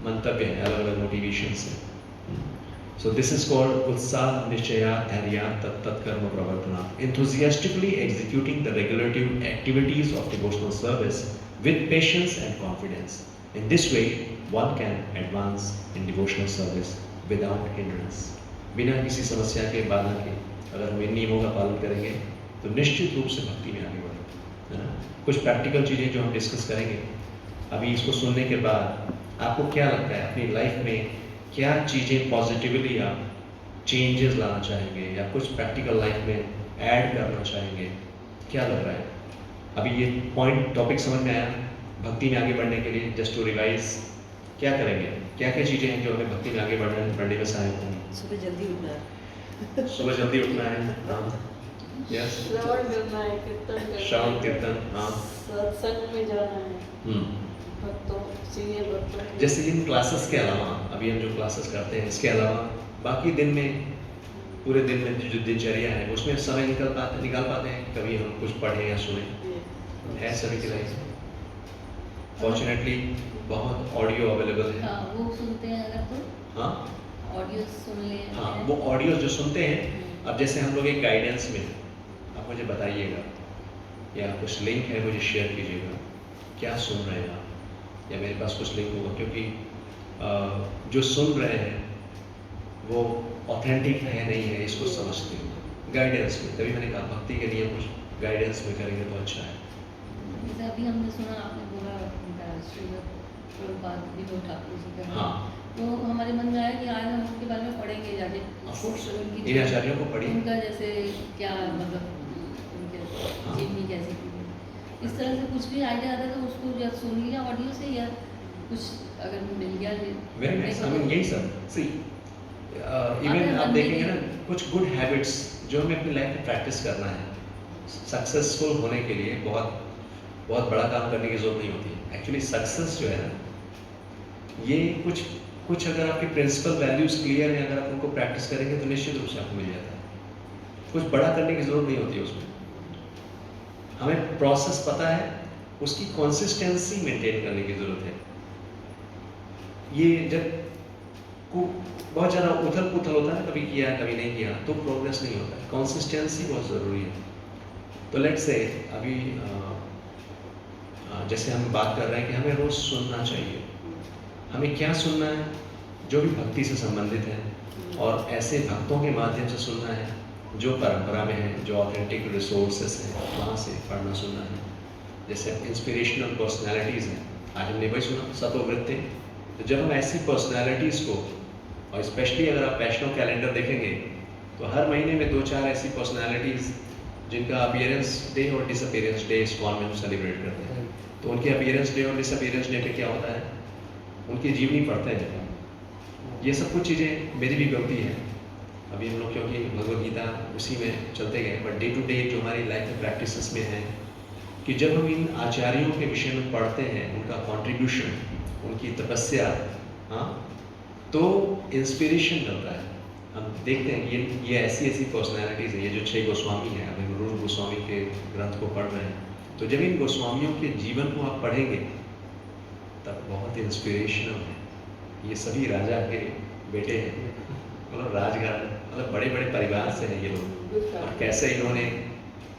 [SPEAKER 1] मंतव्य हैं, अलग अलग मोटिवेशंस हैं। So this is called उत्साह निश्चया धैर्य तत्कर्म प्रवर्तना, enthusiastically executing the regulative activities of devotional service with patience and confidence. In this way, one can advance in devotional service without hindrance. बिना किसी समस्या के, बाधा के, अगर हम इन नियमों का पालन करेंगे तो निश्चित रूप से भक्ति में आगे बढ़ेंगे, है ना। कुछ प्रैक्टिकल चीज़ें जो हम डिस्कस करेंगे अभी इसको सुनने के बाद, आपको क्या लगता है अपनी लाइफ में क्या चीज़ें पॉजिटिवली आप चेंजेस लाना चाहेंगे या कुछ प्रैक्टिकल लाइफ में ऐड करना चाहेंगे? क्या लग रहा है? अभी ये पॉइंट टॉपिक समझ में आया? भक्ति में आगे बढ़ने के लिए जस्ट टू रिवाइज क्या करेंगे? क्या क्या चीज़ें हैं जो हमें भक्ति में आगे बढ़ने में सहायक होंगी?
[SPEAKER 4] सुबह जल्दी उठना है।
[SPEAKER 1] सुबह जल्दी उठना है, हाँ, यस,
[SPEAKER 5] श्रवण करना है, कीर्तन करना है,
[SPEAKER 1] श्रवण कीर्तन, हाँ,
[SPEAKER 5] सत्संग में जाना है,
[SPEAKER 1] हम्म।
[SPEAKER 5] भक्तों, सीनियर भक्तों के-
[SPEAKER 1] जैसे इन क्लासेस के अलावा, अभी हम जो क्लासेस करते हैं इसके अलावा बाकी दिन में, पूरे दिन में जो दिनचर्या है उसमें समय निकाल पाते हैं, कभी हम कुछ पढ़ें या सुने, है सभी की लाइफ में फॉर्चुनेटली बहुत ऑडियो अवेलेबल है।
[SPEAKER 2] हाँ वो सुनते हैं अगर तो
[SPEAKER 1] हाँ
[SPEAKER 2] ऑडियो सुन लेते
[SPEAKER 1] हाँ,
[SPEAKER 2] हैं।
[SPEAKER 1] वो ऑडियो जो सुनते हैं, अब जैसे हम लोग एक गाइडेंस में, आप मुझे बताइएगा या कुछ लिंक है मुझे शेयर कीजिएगा, क्या सुन रहे हैं आप, या मेरे पास कुछ लिंक होगा, क्योंकि जो सुन रहे हैं वो ऑथेंटिक है नहीं है इसको समझते हो गाइडेंस में। तभी मैंने कहा भक्ति के लिए कुछ गाइडेंस में करेंगे तो अच्छा है।
[SPEAKER 2] जैसे अभी हमने सुना, आपने बोला श्रीमद् प्रभुपाद विनोद ठाकुर जी का,
[SPEAKER 1] हाँ,
[SPEAKER 2] तो हमारे मन में आया कि आज हम उनके बारे में पढ़ेंगे जाके।
[SPEAKER 1] Of course,
[SPEAKER 2] उनकी
[SPEAKER 1] इन आचार्यों को पढ़िए।
[SPEAKER 2] उनका जैसे क्या मतलब उनके
[SPEAKER 1] हाँ।
[SPEAKER 2] जीवनी कैसी थी, इस तरह से कुछ भी आइडिया आता है तो उसको या सुन लिया ऑडियो से, या कुछ अगर मिल गया
[SPEAKER 1] वेरी नाइस, आई मीन यही सब सी इवन आप देखेंगे ना कुछ गुड हैबिट्स जो हमें अपनी लाइफ में प्रैक्टिस करना है। सक्सेसफुल होने के लिए बहुत बहुत बड़ा काम करने की जरूरत नहीं होती। एक्चुअली सक्सेस जो है ना, ये कुछ अगर आपके प्रिंसिपल वैल्यूज क्लियर हैं, अगर आप उनको प्रैक्टिस करेंगे तो निश्चित रूप से आपको मिल जाता है। कुछ बड़ा करने की जरूरत नहीं होती है उसमें। हमें प्रोसेस पता है, उसकी कंसिस्टेंसी मेंटेन करने की जरूरत है। ये जब को बहुत ज़्यादा उथल पुथल होता है, कभी किया कभी नहीं किया, तो प्रोग्रेस नहीं होता है। कंसिस्टेंसी बहुत ज़रूरी है। तो लेट्स से अभी जैसे हम बात कर रहे हैं कि हमें रोज़ सुनना चाहिए। हमें क्या सुनना है? जो भी भक्ति से संबंधित है, और ऐसे भक्तों के माध्यम से सुनना है जो परंपरा में है, जो ऑथेंटिक रिसोर्सेस हैं, वहाँ से पढ़ना सुनना है। जैसे इंस्पिरेशनल पर्सनैलिटीज़ हैं, आज हमने वही सुना, सतोवृत्ति। तो जब हम ऐसी पर्सनैलिटीज़ को, और स्पेशली अगर आप वैष्णव कैलेंडर देखेंगे तो हर महीने में 2-4 ऐसी पर्सनैलिटीज़ जिनका अपीयरेंस डे और डिसअपीयरेंस डे इस्कॉन में हम सेलिब्रेट करते हैं। तो उनके अपीयरेंस डे और डिसअपीयरेंस डे पे क्या होता है, उनकी जीवनी पढ़ते हैं। ये सब कुछ चीज़ें मेरी भी गलती है। अभी हम लोग क्योंकि भगवद गीता उसी में चलते गए, बट डे टू डे जो हमारी लाइफ में प्रैक्टिसेस में है कि जब हम इन आचार्यों के विषय में पढ़ते हैं, उनका कंट्रीब्यूशन, उनकी तपस्या, हाँ, तो इंस्पिरेशन मिलता है। हम देखते हैं कि ये ऐसी ऐसी पर्सनैलिटीज़ हैं। ये जो 6 गोस्वामी हैं, अभी रूप गोस्वामी के ग्रंथ को पढ़ रहे हैं, तो जब इन गोस्वामियों के जीवन को आप पढ़ेंगे तब बहुत इंस्पिरेशनल है। ये सभी राजा के बेटे हैं, मतलब राजघराना, मतलब बड़े बड़े परिवार से हैं ये लोग, और कैसे इन्होंने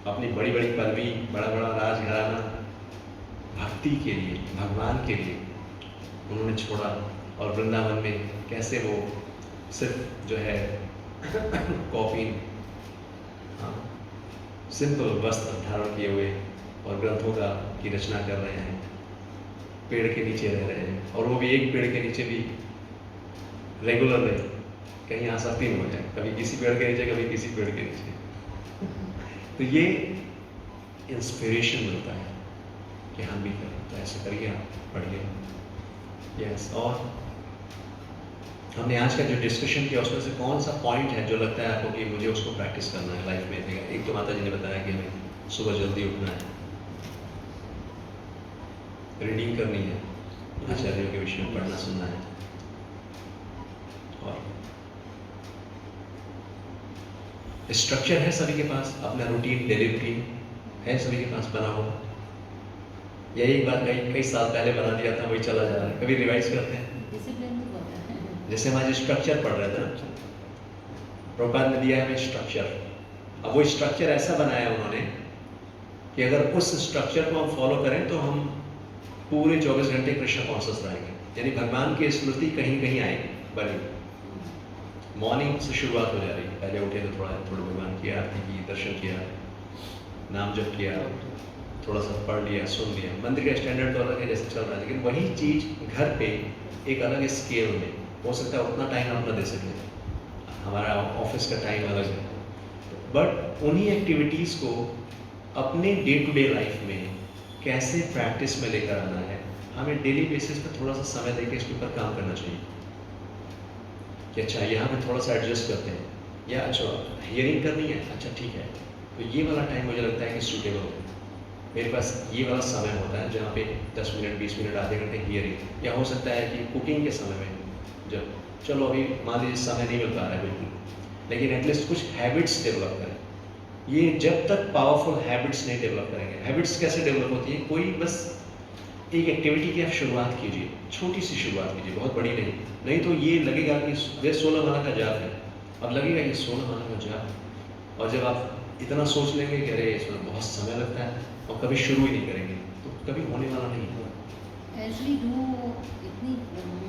[SPEAKER 1] अपनी बड़ी बड़ी पदवी, बड़ा बड़ा राजघराना भक्ति के लिए, भगवान के लिए उन्होंने छोड़ा। और वृंदावन में कैसे वो सिर्फ जो है कॉफी, हाँ, सिंपल वस्त्र धारण किए हुए और ग्रंथों का की रचना कर रहे हैं, पेड़ के नीचे रह रहे हैं, और वो भी एक पेड़ के नीचे भी रेगुलर नहीं, कहीं आसक्ति नहीं हो जाए, कभी किसी पेड़ के नीचे कभी किसी पेड़ के नीचे। तो ये इंस्पिरेशन मिलता है कि हम भी करें, तो ऐसे करिए, आप पढ़िए। यस, और हमने आज का जो डिस्कशन किया उसमें से कौन सा पॉइंट है जो लगता है आपको कि मुझे उसको प्रैक्टिस करना है लाइफ में? एक तो माता जी ने बताया कि हमें सुबह जल्दी उठना है, रीडिंग करनी है, आचार्यों के विषय में पढ़ना सुनना है, और स्ट्रक्चर है सभी के पास, अपना रूटीन, डेली रूटीन है सभी के पास बना हुआ, या एक बार कई साल पहले बना दिया था, वही चला जा रहा है, कभी रिवाइज करते हैं।
[SPEAKER 2] डिसिप्लिन तो बहुत है।
[SPEAKER 1] जैसे हम आज स्ट्रक्चर पढ़ रहे थे ना, प्रभुपाद ने दिया है हमें स्ट्रक्चर। अब वो स्ट्रक्चर ऐसा बनाया उन्होंने कि अगर उस स्ट्रक्चर को हम फॉलो करें तो हम पूरे 24 घंटे कृष्ण कॉन्शियस रहेंगे, यानी भगवान की स्मृति कहीं कहीं आएगी बनी। मॉर्निंग से शुरुआत हो जा रही है, पहले उठे तो थोड़ा भगवान की आरती की, दर्शन किया, नाम जप किया, थोड़ा सा पढ़ लिया, सुन लिया। मंदिर का स्टैंडर्ड तो अलग है जैसे चल रहा है, लेकिन वही चीज़ घर पे एक अलग स्केल में हो सकता है, उतना टाइम हम ना दे सकें, हमारा ऑफिस का टाइम अलग है, बट उन्हीं एक्टिविटीज़ को अपने डे टू डे लाइफ में कैसे प्रैक्टिस में लेकर आना है, हमें डेली बेसिस पे थोड़ा सा समय देकर इसके ऊपर काम करना चाहिए कि अच्छा यहाँ पे थोड़ा सा एडजस्ट करते हैं, या अच्छा हियरिंग करनी है, अच्छा ठीक है, तो ये वाला टाइम मुझे लगता है कि सूटेबल है। मेरे पास ये वाला समय होता है जहाँ पे 10 मिनट 20 मिनट आधे घंटे हियरिंग, या हो सकता है कि कुकिंग के समय में, जब चलो अभी मान लीजिए समय नहीं मिल पा रहा है बिल्कुल, लेकिन एटलीस्ट कुछ हैबिट्स डेवलप करें। ये जब तक पावरफुल हैबिट्स नहीं डेवलप करेंगे, हैबिट्स कैसे डेवलप होती है, कोई बस एक एक्टिविटी की आप शुरुआत कीजिए, छोटी सी शुरुआत कीजिए, बहुत बड़ी नहीं तो ये लगेगा कि वे 16 माला का जाप है, अब लगेगा ये 16 माला का जाप, और जब आप इतना सोच लेंगे कि अरे इसमें बहुत समय लगता है और कभी शुरू ही नहीं करेंगे तो कभी होने वाला नहीं होगा।
[SPEAKER 2] एज वी डू इतनी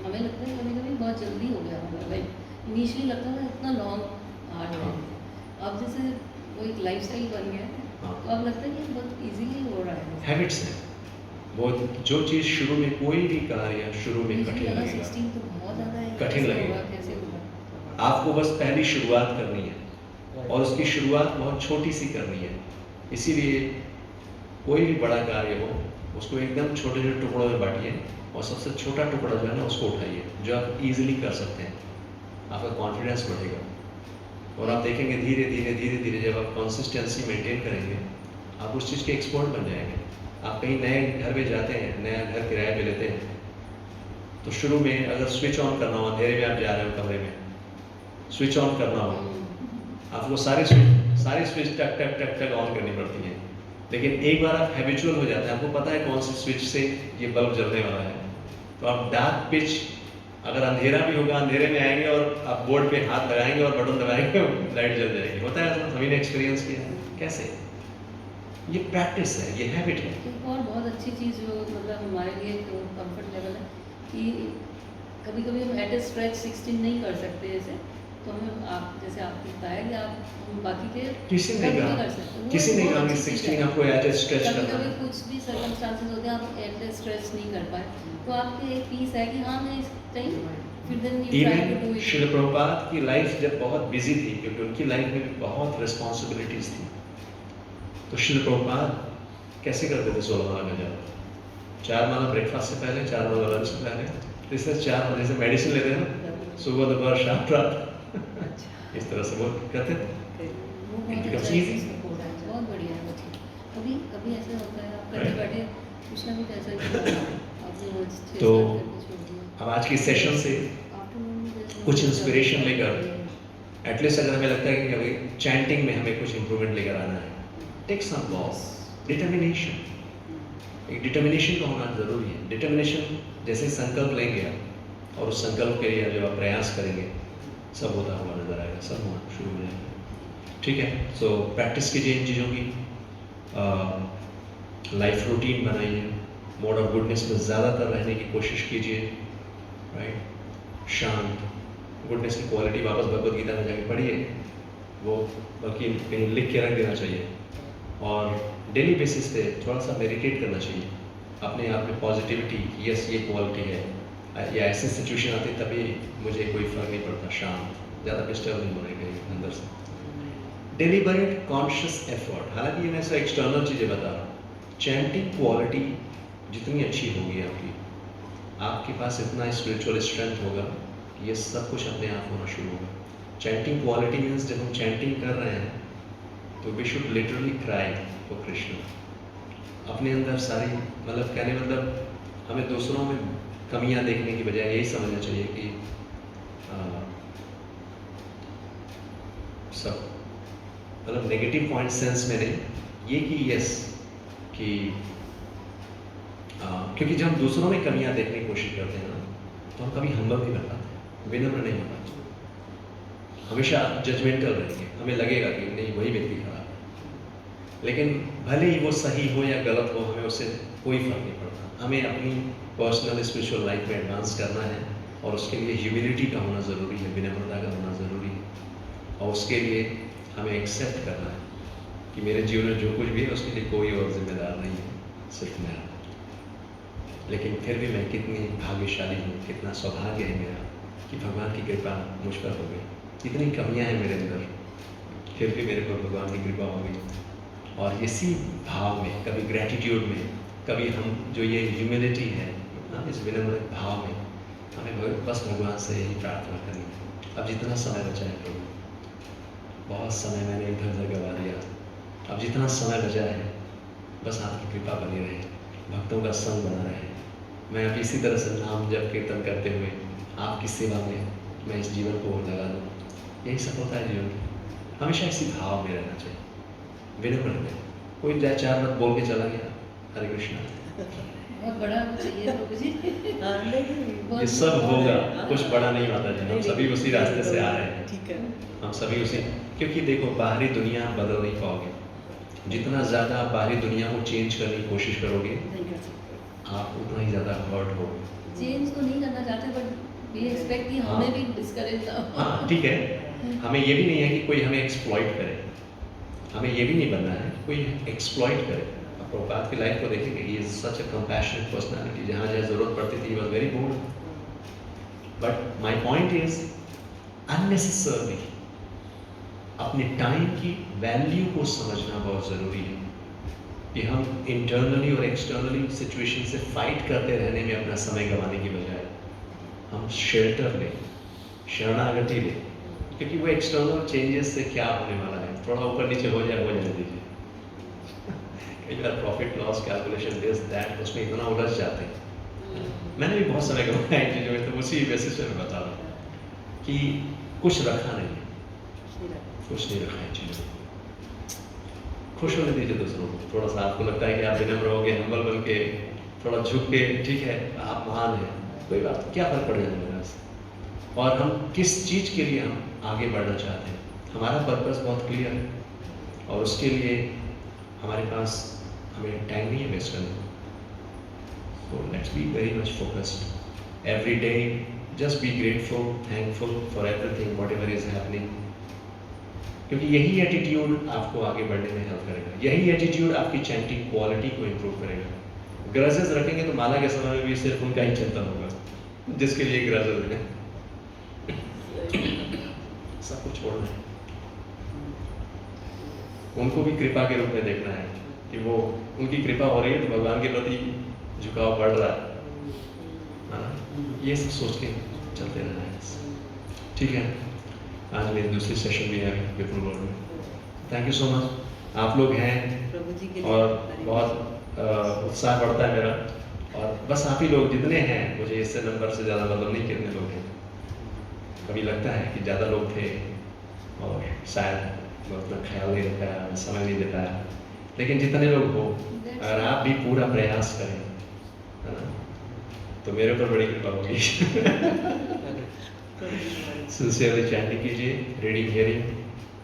[SPEAKER 2] हमें लगता है कभी कभी बहुत जल्दी हो गया होगा, लाइक इनिशियली लगता था इतना लॉन्ग हार्ड है, अब जैसे वो एक लाइफस्टाइल बन गया है, तो अब लगता है कि बहुत इजीली हो रहा है।
[SPEAKER 1] हैबिट्स हैं वो, जो चीज़ शुरू में कोई भी कार्य शुरू में कठिन लगेगा,
[SPEAKER 2] 16 तो बहुत ज़्यादा है,
[SPEAKER 1] कठिन
[SPEAKER 2] कैसे
[SPEAKER 1] लगेगा।
[SPEAKER 2] होगा, कैसे होगा।
[SPEAKER 1] आपको बस पहली शुरुआत करनी है और उसकी शुरुआत बहुत छोटी सी करनी है। इसीलिए कोई भी बड़ा कार्य हो उसको एकदम छोटे छोटे टुकड़ों में बांटिए और सबसे छोटा टुकड़ा जो है ना उसको उठाइए, जो आप इजीली कर सकते हैं, आपका कॉन्फिडेंस बढ़ेगा और आप देखेंगे धीरे धीरे धीरे धीरे जब आप कंसिस्टेंसी मेंटेन करेंगे आप उस चीज़ के एक्सपर्ट बन जाएंगे। आप कहीं नए घर में जाते हैं, नया घर किराए पे लेते हैं, तो शुरू में अगर स्विच ऑन करना हो, अंधेरे में आप जा रहे हो कमरे में, स्विच ऑन करना हो, आपको सारे स्विच टक टक टक टक ऑन करनी पड़ती हैं। लेकिन एक बार आप हैबिचुअल हो जाते हैं, आपको पता है कौन से स्विच से ये बल्ब जलने वाला है, तो आप डार्क पिच, अगर अंधेरा भी होगा अंधेरे में आएंगे और आप बोर्ड पे हाथ लगाएंगे और बटन दबाएंगे लाइट जल जाएगी। होता है ऐसा, सभी ने एक्सपीरियंस किया है। कैसे? ये प्रैक्टिस है, ये हैबिट है।
[SPEAKER 2] एक और बहुत अच्छी चीज़ जो मतलब हमारे लिए कंफर्ट लेवल है कि कभी कभी हम एट ए स्ट्रेच 16 नहीं कर सकते जैसे, तो हमें आप जैसे आपने बताया कि आप हम बाकी के
[SPEAKER 1] किसी ने
[SPEAKER 2] कभी
[SPEAKER 1] कहा,
[SPEAKER 2] नहीं कर सकते, वो
[SPEAKER 1] किसी ने
[SPEAKER 2] बहुत
[SPEAKER 1] कहा कि
[SPEAKER 2] अच्छी चीज़
[SPEAKER 1] 16
[SPEAKER 2] है।
[SPEAKER 1] आपको एट ए स्ट्रेच
[SPEAKER 2] कभी
[SPEAKER 1] करना
[SPEAKER 2] कभी
[SPEAKER 1] है।
[SPEAKER 2] कुछ भी सर्कमस्टांसेस होते हैं आप एट ए स्ट्रेच नहीं कर पाए, तो आपके एक पीस है कि हाँ मैं इस टाइम फिर then you try to do
[SPEAKER 1] even
[SPEAKER 2] it.
[SPEAKER 1] Srila Prabhupada की लाइफ जब बहुत बिजी थी, क्योंकि उनकी लाइफ में भी बहुत रिस्पॉन्सिबिलिटीज थी, तो श्रील प्रभुपाद कैसे करते थे 16 माला का जाप? 4 माला ब्रेकफास्ट से पहले, 4 माला लंच से पहले, जैसे 4 माला जैसे मेडिसिन लेते हैं ना, सुबह दोपहर शाम रात, इस तरह से वो करते थे।
[SPEAKER 2] वो
[SPEAKER 1] It
[SPEAKER 2] बहुत
[SPEAKER 1] becomes
[SPEAKER 2] अच्छा
[SPEAKER 1] easy.
[SPEAKER 2] सपोर्ट है, बहुत बढ़िया है वो चीज़। कभी कभी ऐसा होता है आप बैठे बैठे कुछ ना कुछ ऐसा ही आपने वो छः
[SPEAKER 1] तो
[SPEAKER 2] सात करके छोड़ दिया।
[SPEAKER 1] अब आज की सेशन से
[SPEAKER 2] आफ्टरनून में जैसे
[SPEAKER 1] कुछ इंस्पिरेशन लेकर, एटलीस्ट अगर हमें लगता है कि अभी चैंटिंग में हमें कुछ इंप्रूवमेंट लेकर आना है, टेक सम लॉस, डिटर्मिनेशन, एक डिटर्मिनेशन का होना जरूरी है। डिटर्मिनेशन जैसे संकल्प लेंगे आप और उस संकल्प के लिए जब आप प्रयास करेंगे सब होता हुआ नजर आएगा, सब होना शुरू हो जाएगा। ठीक है, सो प्रैक्टिस कीजिए इन चीज़ों की, लाइफ रूटीन बनाइए, मोड ऑफ गुडनेस में ज़्यादातर रहने की कोशिश कीजिए, राइट, शांत, गुडनेस की क्वालिटी वापस भगवद गीता में जाके पढ़िए, वो बल्कि कहीं लिख के रख देना चाहिए, और डेली बेसिस पे थोड़ा सा मेडिटेट करना चाहिए अपने आप में पॉजिटिविटी, यस ये क्वालिटी है, या ऐसी सिचुएशन आती तभी मुझे कोई फर्क नहीं पड़ता, शांत, ज़्यादा डिस्टर्ब नहीं होने कहीं अंदर से। डेलिबरेट कॉन्शियस एफर्ट, हालांकि मैं सब एक्सटर्नल चीज़ें बता रहा हूँ, चैंटिंग क्वालिटी जितनी अच्छी होगी आपकी, आपके पास इतना स्पिरिचुअल स्ट्रेंथ होगा कि ये सब कुछ अपने आप होना शुरू होगा। चैंटिंग क्वालिटी मीन्स जब हम चैंटिंग कर रहे हैं तो we should literally cry for Krishna, अपने अंदर सारी, मतलब कहने मतलब हमें दूसरों में कमियां देखने की बजाय यही समझना चाहिए कि सब मतलब नेगेटिव पॉइंट सेंस में नहीं, ये कि यस कि क्योंकि जब हम दूसरों में कमियां देखने की कोशिश करते हैं ना तो हम कभी हम्बल नहीं कर पाते, विनम्र नहीं हो पाते, हमेशा जजमेंटल रहेंगे, हमें लगेगा कि नहीं वही व्यक्ति खराब है, लेकिन भले ही वो सही हो या गलत हो हमें उससे कोई फर्क नहीं पड़ता। हमें अपनी पर्सनल स्पिरिचुअल लाइफ में एडवांस करना है और उसके लिए ह्यूमिलिटी का होना ज़रूरी है, विनम्रता का होना ज़रूरी है, और उसके लिए हमें एक्सेप्ट करना है कि मेरे जीवन में जो कुछ भी है उसके लिए कोई और जिम्मेदार नहीं है, सिर्फ मैं। लेकिन फिर भी मैं कितनी भाग्यशाली हूँ, कितना सौभाग्य है मेरा कि भगवान की कृपा मुझ पर हो गई, कितनी कमियां हैं मेरे अंदर, फिर भी मेरे पर भगवान की कृपा हो गई। और इसी भाव में, कभी ग्रैटिट्यूड में, कभी हम जो ये ह्यूमिलिटी है, इस विनम्र भाव में हमें बस भगवान से यही प्रार्थना करनी है। अब जितना समय बचा है प्रभु बहुत समय मैंने इधर उधर गवा दिया, अब जितना समय बचा है बस आपकी कृपा बनी रहे, भक्तों का संग बना रहे। मैं अब इसी तरह से नाम जप कीर्तन करते हुए आपकी सेवा में मैं इस जीवन को लगा दूँ। यही सफलता है जीवन की। हमेशा इसी भाव में रहना चाहिए, विनम्र में। कोई जाए चार बात बोल के चला गया, हरे कृष्णा,
[SPEAKER 2] बहुत बड़ा चाहिए प्रभु जी।
[SPEAKER 4] हाँ, नहीं,
[SPEAKER 1] ये सब होगा, कुछ बड़ा नहीं माता जी। हम सभी उसी रास्ते से आ रहे हैं,
[SPEAKER 4] ठीक है।
[SPEAKER 1] हम सभी उसी, क्योंकि देखो बाहरी दुनिया बदल नहीं पाओगे। जितना ज़्यादा आप बाहरी दुनिया को चेंज करने की कोशिश करोगे
[SPEAKER 2] नहीं कर सकते,
[SPEAKER 1] आप उतना ही ज़्यादा हर्ट हो।
[SPEAKER 2] चेंज तो नहीं करना चाहते, बट वी एक्सपेक्ट कि
[SPEAKER 1] हाँ।
[SPEAKER 2] हमें भी डिस्करेज ना हो।
[SPEAKER 1] हाँ ठीक है, हमें ये भी नहीं है कि कोई हमें एक्सप्लॉइट करे, हमें ये भी नहीं बनना है कि कोई एक्सप्लॉइट करे। आप प्रभुपाद की लाइफ को देखेंगे, he is such a compassionate personality. जहाँ जहाँ ज़रूरत पड़ती थी, he was very bold. But my point is unnecessarily अपने टाइम की वैल्यू को समझना बहुत ज़रूरी है कि हम इंटरनली और एक्सटर्नली सिचुएशन से फाइट करते रहने में अपना समय गंवाने की बजाय हम शेल्टर लें, शरणागति लें, क्योंकि वो एक्सटर्नल चेंजेस से क्या होने वाला है, थोड़ा ऊपर नीचे हो जाए दीजिए। कई बार profit loss calculation this that उसमें इतना उलझ जाते हैं। मैंने भी बहुत समय गंवाया इन चीज़ों में, तो उसी बेसिस पे मैं बता रहा हूँ कि कुछ रखा नहीं, कुछ नहीं रखा इन चीज़ों में। खुश होने दीजिए दूसरों को। थोड़ा सा आपको लगता है कि आप विनम्र हो गए, हम्बल बन के, थोड़ा झुक के, ठीक है आप महान हैं, कोई बात नहीं, क्या फ़र्क पड़ जाएगा मेरे से। और हम किस चीज़ के लिए हम आगे बढ़ना चाहते हैं, हमारा पर्पस बहुत क्लियर है, और उसके लिए हमारे पास हमें टाइम नहीं है वेस्ट करने। So let's be very much focused. Every day, just be grateful, thankful for everything, whatever is happening. क्योंकि यही एटीट्यूड आपको आगे बढ़ने में हेल्प करेगा, यही एटीट्यूड आपकी चैंटिंग क्वालिटी को इम्प्रूव करेगा। ग्रजेस रखेंगे तो माला के समय में भी सिर्फ उनका ही चिंतन होगा, जिसके लिए ग्रजेस है। सब कुछ छोड़ना है, उनको भी कृपा के रूप में देखना है कि वो उनकी कृपा हो रही है तो भगवान के प्रति झुकाव बढ़ रहा है। ये सब सोच के चलते रहना है। ठीक है, आज मेरी दूसरी सेशन भी है विपुल रोड में। थैंक यू सो मच, आप लोग हैं
[SPEAKER 4] प्रभु जी के लिए
[SPEAKER 1] और बहुत उत्साह बढ़ता है मेरा। और बस आप ही लोग जितने हैं, मुझे इससे नंबर से ज़्यादा मतलब नहीं कितने लोग हैं। कभी लगता है कि ज़्यादा लोग थे और शायद मैं उतना ख्याल नहीं रख पाया, समय नहीं दे पाया, लेकिन जितने लोग हो, अगर आप भी पूरा प्रयास करें, है ना, तो मेरे ऊपर बड़ी कृपा होगी। सिंसियरली चैंटिंग कीजिए, रीडिंग हियरिंग,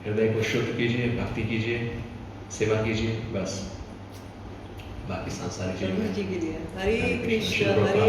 [SPEAKER 1] हृदय को शुद्ध कीजिए, भक्ति कीजिए, सेवा कीजिए, बस बाकी सांसारिक
[SPEAKER 4] प्रभु
[SPEAKER 1] चीज़ें
[SPEAKER 4] जी के लिए। हरे
[SPEAKER 1] हरे कृष्ण,
[SPEAKER 4] कृष्ण,
[SPEAKER 1] शुभ
[SPEAKER 4] हरे
[SPEAKER 1] प्रभात।